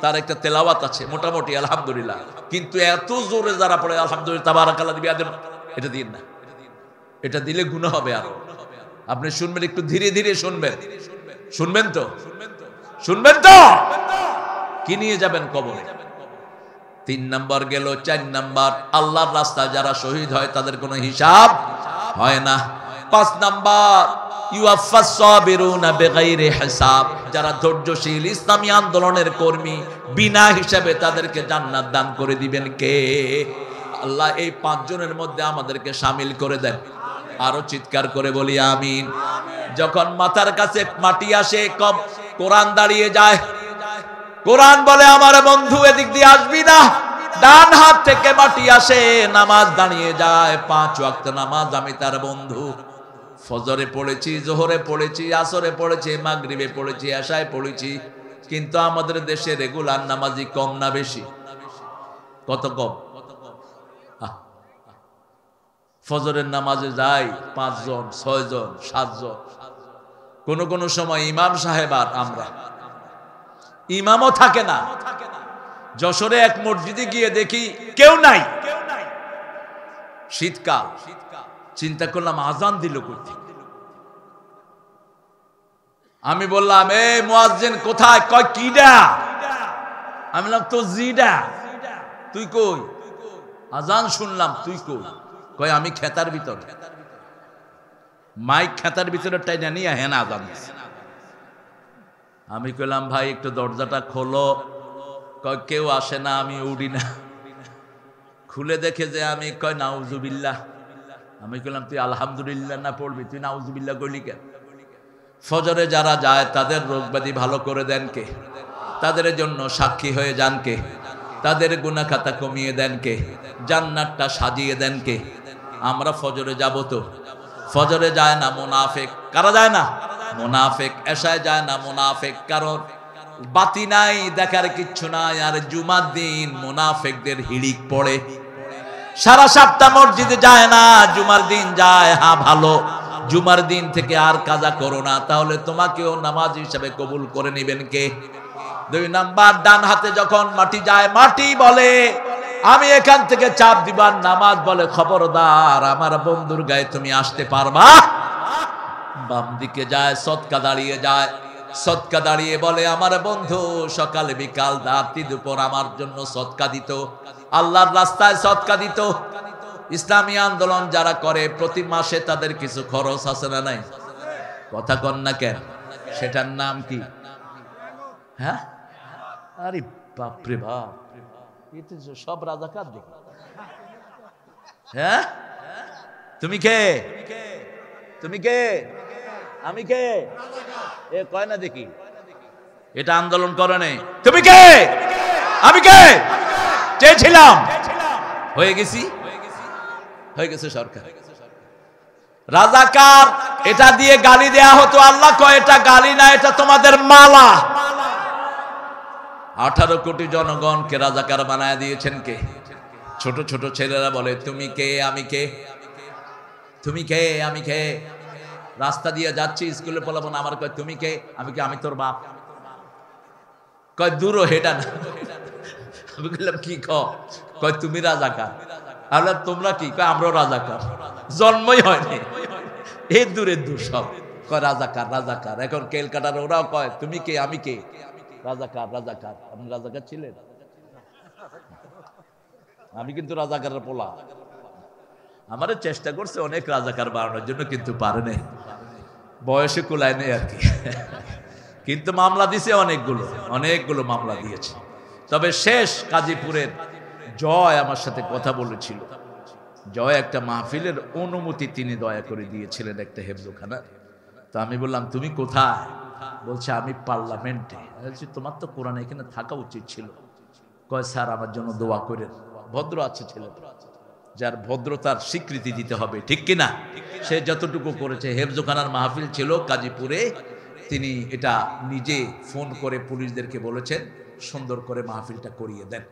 তার একটা তেলাওয়াত আছে মোটামুটি আলহামদুলিল্লাহ, কিন্তু এত জোরে যারা পড়ে আলহামদুলিল্লাহ তাবারাকাল্লাযী বিয়াদিহিল, এটা দিন না, এটা দিলে গুনাহ হবে। আরো আপনি শুনবেন, একটু ধীরে ধীরে শুনবেন, শুনবেন তো, শুনবেন তো, কি নিয়ে যাবেন কবরে। 3 নাম্বার গেল। 4 নাম্বার, আল্লাহর রাস্তায় যারা শহীদ হয় তাদের কোনো হিসাব হয় না। 5 নাম্বার, ইউয়াফাস সাবিরুনা বিগাইরি হিসাব, যারা ধৈর্যশীল ইসলামী আন্দোলনের কর্মী, বিনা হিসাবে তাদেরকে জান্নাত দান করে দিবেন কে? আল্লাহ এই 5 জনের মধ্যে আমাদেরকে শামিল করে দেন। আরো চিৎকার করে বলি আমিন। যখন মাথার কাছে মাটি আসে, কোরআন দাঁড়িয়ে যায়, কোরআন বলে আমার বন্ধু এদিক দিয়ে আসবি না, ডান হাত থেকে মাটি আসে, নামাজ দাঁড়িয়ে যায়, 5 ওয়াক্ত নামাজ আমি তার বন্ধু। ফজরে পড়েছি, জোহরে পড়েছি, আসরে পড়েছি, মাগরিবে পড়েছি, এশায় পড়েছি, কিন্তু আমাদের দেশে রেগুলার নামাজি কম না বেশি? কত কম? ফজরের নামাজে যাই 5 জন, 6 জন, 7 জন, কোন সময় ইমাম সাহেব আর আমরা, ইমামও থাকে না। যশোরে এক মসজিদে গিয়ে দেখি কেউ নাই, শীতকাল, চিন্তা করলাম আজান দিল কোথায়। আমি বললাম এ মুয়াজ্জিন কোথায়? কয় কিডা? আমি বললাম তো জিডা, তুই কই? আজান শুনলাম, তুই কই? কয় আমি খেতার ভিতর। মাইক খেতার ভিতরে টাইনা নিয়ে হেন আজান দিছে। আমি কইলাম ভাই একটু দরজাটা খোলো। কয় কেউ আসে না, আমি উড়ি না। খুলে দেখে যে আমি, কয় নাউজুবিল্লাহ। আমি কইলাম তুই আলহামদুলিল্লাহ না পড়বি, তুই নাউজুবিল্লাহ কইলি কেন? ফজরে যারা যায় তাদের রোগ ব্যাধি ভালো করে দেন কে? তাদের জন্য সাক্ষী হয়ে যান কে? তাদের গুনাহ খাতা কমিয়ে দেন কে? জান্নাতটা সাজিয়ে দেন কে? আমরা ফজরে যাব তো, ফজরে যায় না মুনাফিক। কারা যায় না? মুনাফিক। এশায় যায় না মুনাফিক, কারণ বাতি নাই, দেখার কিচ্ছু নাই। আর জুমার দিন মুনাফিকদের হিড়িক পড়ে, সারা সপ্তাহ মসজিদে যায় না, জুমার দিন যায়। হ্যাঁ ভালো, জুমার দিন থেকে আর কাজা করো না, তাহলে তোমাকেও নামাজ হিসাবে কবুল করে নেবেন কে? 2 নাম্বার, ডান হাতে যখন মাটি যায়, মাটি বলে আমি এখান থেকে চাপ দিবার, নামাজ বলে খবরদার আমার বন্ধুর গায়ে তুমি আসতে পারবা। বাম দিকে যায়, সদকা দাঁড়িয়ে যায়, সদকা দাঁড়িয়ে বলে আমার বন্ধু সকাল বিকাল রাত্রি দুপুর আমার জন্য সদকা দিত, আল্লাহর রাস্তায় সদকা দিত। ইসলামী আন্দোলন যারা করে প্রতি মাসে তাদের কিছু খরচ আছে না নাই? কথা কন না কেন? সেটার নাম কি? হ্যাঁ, আরে বাপরে বাপ, এতে সব রাজাকার দেখি। হ্যাঁ, তুমি কে? তুমি কে? আমি কে? এ কয় না দেখি, এটা আন্দোলন করে নেই। তুমি কে? আমি কে? চেয়েছিলাম, হয়ে গেছি, হয়ে গেছে সরকার। রাজাকার এটা দিয়ে গালি দেয়া হতো, আল্লাহ কয় এটা গালি না, এটা তোমাদের মালা। 18 কোটি জনগণকে রাজাকার বানায় দিয়েছেন কে? ছোট ছোট ছেলেরা বলে তুমি কে, আমি কে, তুমি কে, আমি কে। রাস্তা দিয়ে যাচ্ছি, স্কুলে পড়াবো না, আমার কয় তুমি কে, আমি কে, আমি তোর বাপ। কয় দূরও হেটা না। আমি বললাম কি কয় তুমি রাজাকার। আল্লাহ তোমরা কি? কয় আমরাও রাজাকার, জন্মই হয়নি, এই দূরের দূর সব। কয় রাজাকার রাজাকার। এখন কেলকাটার ওরাও কয় তুমি কে, আমি কে, রাজাকার রাজাকার। আপনি রাজাকার ছিলেন? আমি কিন্তু রাজাকারের পোলা। আমারও চেষ্টা করছে অনেক রাজাকার বানানোর জন্য, কিন্তু পারে নাই, বয়সে কুলায় নেই আর কি। কিন্তু মামলা দিছে অনেকগুলো, অনেকগুলো মামলা দিয়েছে। তবে শেষ গাজীপুরের জয় আমার সাথে কথা বলেছিল। জয় একটা মাহফিলের অনুমতি তিনি দয়া করে দিয়েছিলেন একটা হেফজোখানা। তো আমি বললাম তুমি কোথায়? বলছে আমি পার্লামেন্টে। বলছি তোমার তো কোরআন এখানে থাকা উচিত ছিল। কয় স্যার আমার জন্য দোয়া করেন। ভদ্র আছে ছেলে, যার ভদ্রতার স্বীকৃতি দিতে হবে, ঠিক কিনা? সে যতটুকু করেছে। হেফজোখানার মাহফিল ছিল গাজীপুরে, তিনি এটা নিজে ফোন করে পুলিশদেরকে বলেছেন সুন্দর করে মাহফিলটা করিয়ে দেন।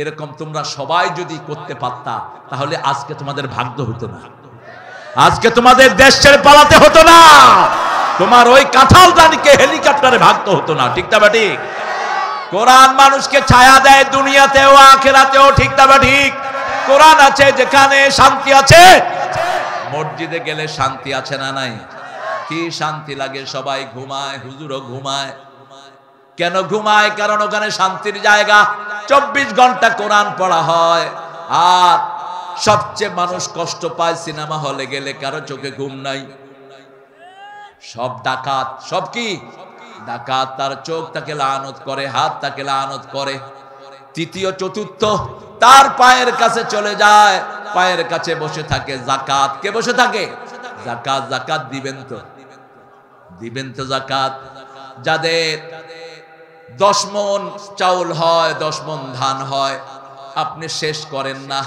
এরকম তোমরা সবাই যদি করতে পারতা, তাহলে আজকে তোমাদের ভাগ্য হতো না, আজকে তোমাদের দেশ ছেড়ে পালাতে হতো না, তোমার ওই কাঁঠাল রানীকে হেলিকপ্টারে ভাগতে হতো না, ঠিক না ঠিক? কোরআন মানুষকে ছায়া দেয় দুনিয়াতেও আখিরাতেও, ঠিক না ঠিক? কোরআন আছে যেখানে শান্তি আছে, মসজিদে গেলে শান্তি আছে না নাই? কি শান্তি লাগে, সবাই ঘুমায়, হুজুরও ঘুমায়। কেন ঘুমায়? কারণ ওখানে শান্তির জায়গা, 24 ঘন্টা কোরআন পড়া হয়। আর সবচেয়ে মানুষ কষ্ট পায় সিনেমা হলে গেলে, কারো চোখে ঘুম নাই। সব ডাকাত, সব কি ডাকাত, তার চোখ তাকে লানত করে, হাত তাকে লানত করে। তৃতীয় চতুর্থ তার পায়ের কাছে চলে যায়, পায়ের কাছে বসে থাকে যাকাত। কে বসে থাকে? যাকাত। যাকাত দিবেন তো, দিবেন তো যাকাত। যাদের 10 মণ চাউল হয়, 10 মণ ধান হয়, আপনি শেষ করেন না,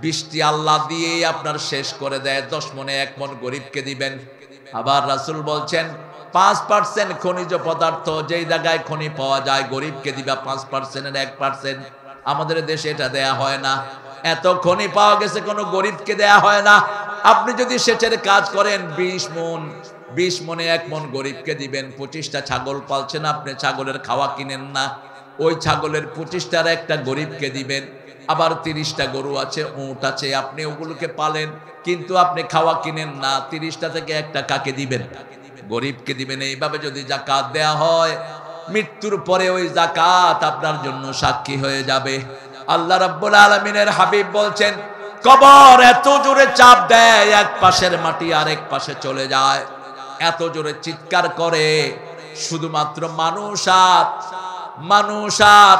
বৃষ্টি আল্লাহ দিয়ে আপনার শেষ করে দেয়। 10 মণে 1 মণ গরিবকে দিবেন। আবার রাসূল বলছেন 5% খনিজ পদার্থ যেই জায়গায় খনি পাওয়া যায়, গরিবকে দিবা 5%-এর 1%। আমাদের দেশে এটা দেয়া হয় না। এত খনি পাওয়া গেছে, কোনো গরিবকে দেয়া হয় না। আপনি যদি সেচের কাজ করেন, 20 মণে 1 মণ গরিবকে দিবেন। 25টা ছাগল পালছেন আপনি, ছাগলের খাওয়া কিনেন না, ওই ছাগলের 25টার একটা গরিবকে দিবেন। আবার 30টা গরু আছে, উট আছে, আপনি ওগুলোকে পালেন, কিন্তু আপনি খাওয়া কিনেন না, 30টা থেকে একটা কাকে দিবেন? গরিবকে দিবেন। এইভাবে যদি যাকাত দেয়া হয়, মৃত্যুর পরে ওই যাকাত আপনার জন্য সাক্ষী হয়ে যাবে। আল্লাহ রাব্বুল আলামিনের হাবিব বলছেন, কবর এত জোরে চাপ দেয়, এক পাশের মাটি আরেক পাশে চলে যায়, এত জোরে চিৎকার করে, শুধুমাত্র মানুষ আর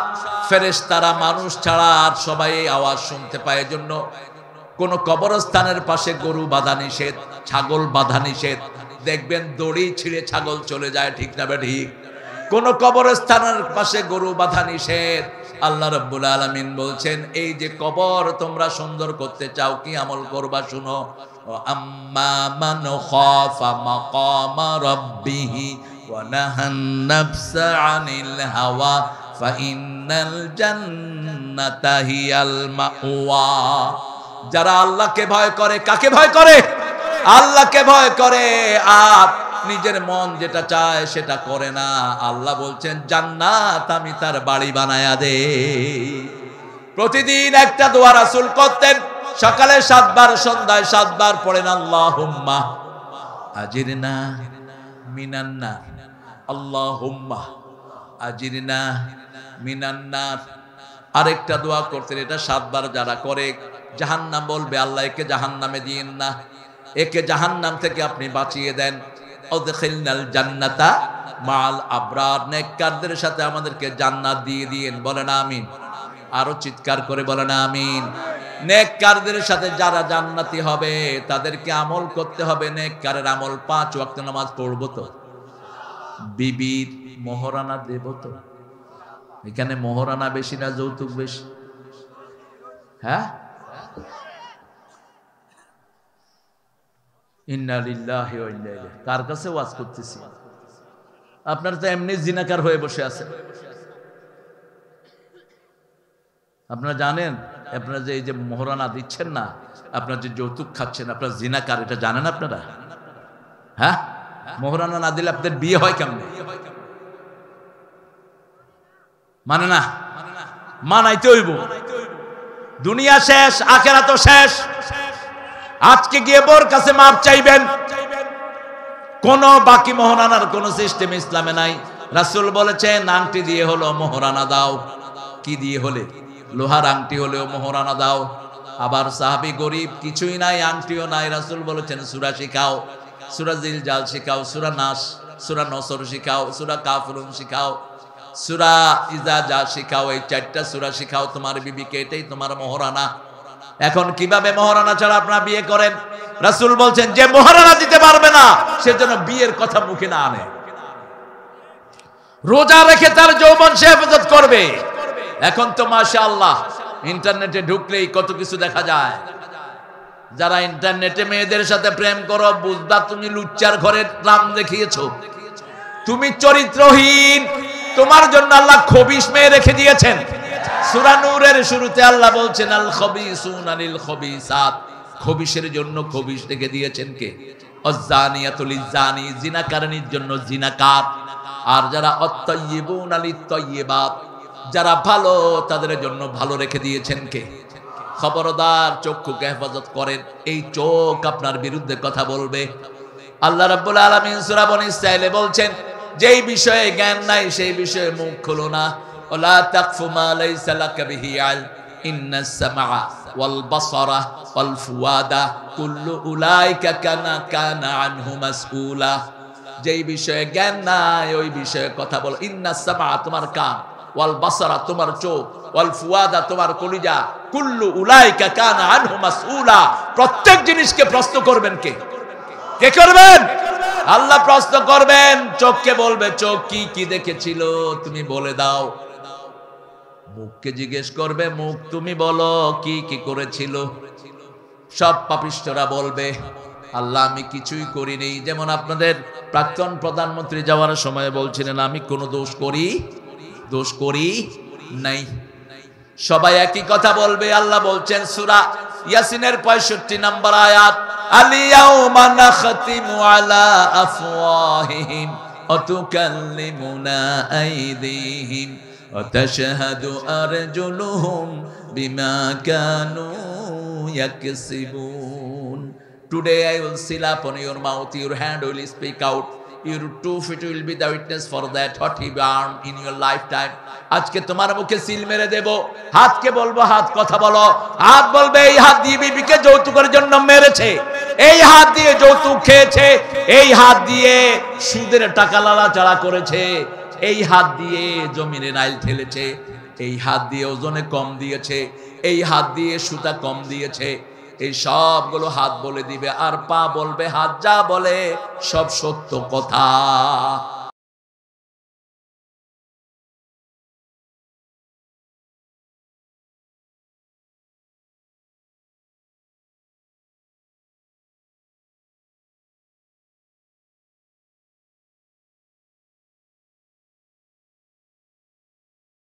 ফেরেশতারা, মানুষ ছাড়া আর সবাই এই আওয়াজ শুনতে পায়। এজন্য কোন কবরস্থানের পাশে গরু বাঁধা নিষেধ, ছাগল বাঁধা নিষেধ। দেখবেন দড়ি ছিঁড়ে ছাগল চলে যায়, ঠিক না ঠিক? কোন কবরস্থানের পাশে গরু বাঁধা নিষেধ। আল্লাহ রাব্বুল আলামিন বলছেন, এই যে কবর তোমরা সুন্দর করতে চাও, কি আমল করবা শুনো। আম্মা মান খাফা মাকামা রাব্বিহি ওয়া নাহান নাফসা আনিল হাওয়া ফাইন্নাল জান্নাতা হিয়াল মাওয়া। যারা আল্লাহকে ভয় করে, কাকে ভয় করে? আল্লাহকে ভয় করে, আর নিজের মন যেটা চায় সেটা করে না। আল্লাহ বলছেন জান্নাত আমি তার বাড়ি বানায়া দে। প্রতিদিন একটা দোয়া রাসূল করতেন, সকালে 7 বার, সন্ধ্যায় 7 বার পড়েন, আল্লাহুম্মা আজিরনা মিনান নার, আল্লাহুম্মা আজিরনা মিনান নার। আরেকটা দোয়া করতেন, এটা 7 বার যারা করে জাহান্নাম বলবে, আল্লাহ একে জাহান্নামে দিয়েন না, একে জাহান্নাম থেকে আপনি বাঁচিয়ে দেন। উদখিলনাল জান্নাতা মাল আবরার, নেককারদের সাথে আমাদেরকে জান্নাত দিয়ে দিয়েন। বলেন আমিন। আরো চিৎকার করে বলেন আমিন। নেককারদের সাথে যারা জান্নাতি হবে তাদেরকে আমল করতে হবে নেককারের আমল। 5 ওয়াক্ত নামাজ পড়বো তো, বিবির মোহরানা দেব তো। এখানে মোহরানা বেশি না যৌতুক বেশি? হ্যাঁ, ইন্না লিল্লাহি ওয়া ইন্না ইলাইহি। কার কাছে ওয়াজ করতেছি? আপনারা তো এমনি জিনাকার হয়ে বসে আছেন। আপনারা জানেন, আপনারা যে এই যে মোহরানা দিচ্ছেন না, আপনারা যে যৌতুক খাচ্ছেন, আপনারা জিনাকার, এটা জানেন আপনারা? হ্যাঁ, মোহরানা না দিলে আপনাদের বিয়ে হয় কেমনে? মানে না, মানাইতে হইব। দুনিয়া শেষ, আখিরাত শেষ। আজকে গিয়ে বোর কাছে মাপ চাইবেন। কোন বাকি মোহরানার কোন সিস্টেম ইসলামে নাই। রাসূল বলেছেন আংটি দিয়ে হলো মোহরানা দাও। কি দিয়ে হলে? লোহার আংটি হলেও মোহরানা দাও। আবার সাহাবী গরিব, কিছুই নাই, আংটিও নাই, রাসূল বলেছেন সূরা শিখাও, সূরা জিলজাল শিখাও, সূরা নাস, সূরা নসর শিখাও, সূরা কাফিরুন শিখাও, সূরা ইজা যা শিখাও। এই 4টা সূরা শিখাও তোমার বিবিকে, এটাই তোমার মোহরানা। এখন কিভাবে মোহরানা ছাড়া আপনারা বিয়ে করেন? রাসূল বলছেন যে মোহরানা দিতে পারবে না সে যেন বিয়ের কথা মুখে না আনে। রোজা রেখে তার যৌবন সে হেফাজত করবে। এখন তো মাশাআল্লাহ ইন্টারনেটে ঢুকলেই কত কিছু দেখা যায়। যারা ইন্টারনেটে মেয়েদের সাথে প্রেম করো, বুঝবা তুমি লুচ্চার ঘরের নাম দেখিয়েছো, তুমি চরিত্রহীন। তোমার জন্য আল্লাহ খবিশ মেয়ে রেখে দিয়েছেন। সূরা নূরের শুরুতে আল্লাহ বলছেন আল খবিসুনা লিল খবিসাত, খবিশের জন্য খবিশ রেখে দিয়েছেন কে? অজ্জানিয়াতু লিজ্জানি, জিনাকারীর জন্য জিনাকার। আর যারা অত্তাইয়িবুনা লিত-তাইয়্যিবাত, যারা ভালো তাদের জন্য ভালো রেখে দিয়েছেন কে? খবরদার চক্ষুকে হেফাজত করেন। এই চোখ আপনার বিরুদ্ধে কথা বলবে। আল্লাহ রাব্বুল আলামিন সূরা বনী ইসরাঈলে বলছেন যেই বিষয়ে জ্ঞান নাই সেই বিষয়ে মুখ খুলো না। ওয়ালা তাকফু মা লাইসা লাকা বিহি ইলম, ইন্নাস সামআ ওয়াল বাসারা ওয়াল ফুয়াদা কুল্লু উলাইকা কানা আনহু মাসউলা। যেই বিষয়ে জ্ঞান নাই ওই বিষয়ে কথা বলো। ইন্নাস সামআ তোমার কান, ওয়াল বাসারা তোমার চোখ, ওয়াল ফুয়াদা তোমার কলিজা, কুল্লু উলাইকা কানা আনহু মাসউলা। প্রত্যেক জিনিসকে প্রশ্ন করবেন কে? কে করবেন? আল্লাহ প্রশ্ন করবেন। চোখকে বলবে চোখ কি কি দেখেছিল তুমি বলে দাও। মুখকে জিজ্ঞেস করবে মুখ তুমি বলো কি কি করেছিল। সব পাপিষ্ঠরা বলবে আল্লাহ আমি কিছুই করিনি। যেমন আপনাদের প্রাক্তন প্রধানমন্ত্রী যাওয়ার সময় বলছিলেন আমি কোনো দোষ করি নাই। সবাই একই কথা বলবে। আল্লাহ বলছেন সূরা ইয়াসিনের 65 নম্বর আয়াত, আল-ইয়াওমা নাখতিমু আলা আফওয়াহিহিম ওয়া তুকাল্লিমুনা আইদিহিম ওয়া তাশহাদু আরজুলুহুম বিমা Kanu ইয়াকসিবুন। Today I will seal upon your mouth, your hand will speak out, your 2 feet will be the witness for that what he done in your lifetime. আজকে তোমার মুখে সিল মেরে দেব। হাতকে বলবো হাত কথা বলো। হাত বলবে এই হাত দিয়ে বিবিকে যৌতুকের জন্য মেরেছে, এই হাত দিয়ে যৌতুক খেয়েছে, এই হাত দিয়ে সুদের টাকা লালাচাড়া করেছে, এই হাত দিয়ে জমিনে নাইল ঠেলেছে, এই হাত দিয়ে ওজনে কম দিয়েছে, এই হাত দিয়ে সুতা কম দিয়েছে। এই সবগুলো হাত বলে দিবে। আর পা বলবে হাত যা বলে সব সত্য কথা।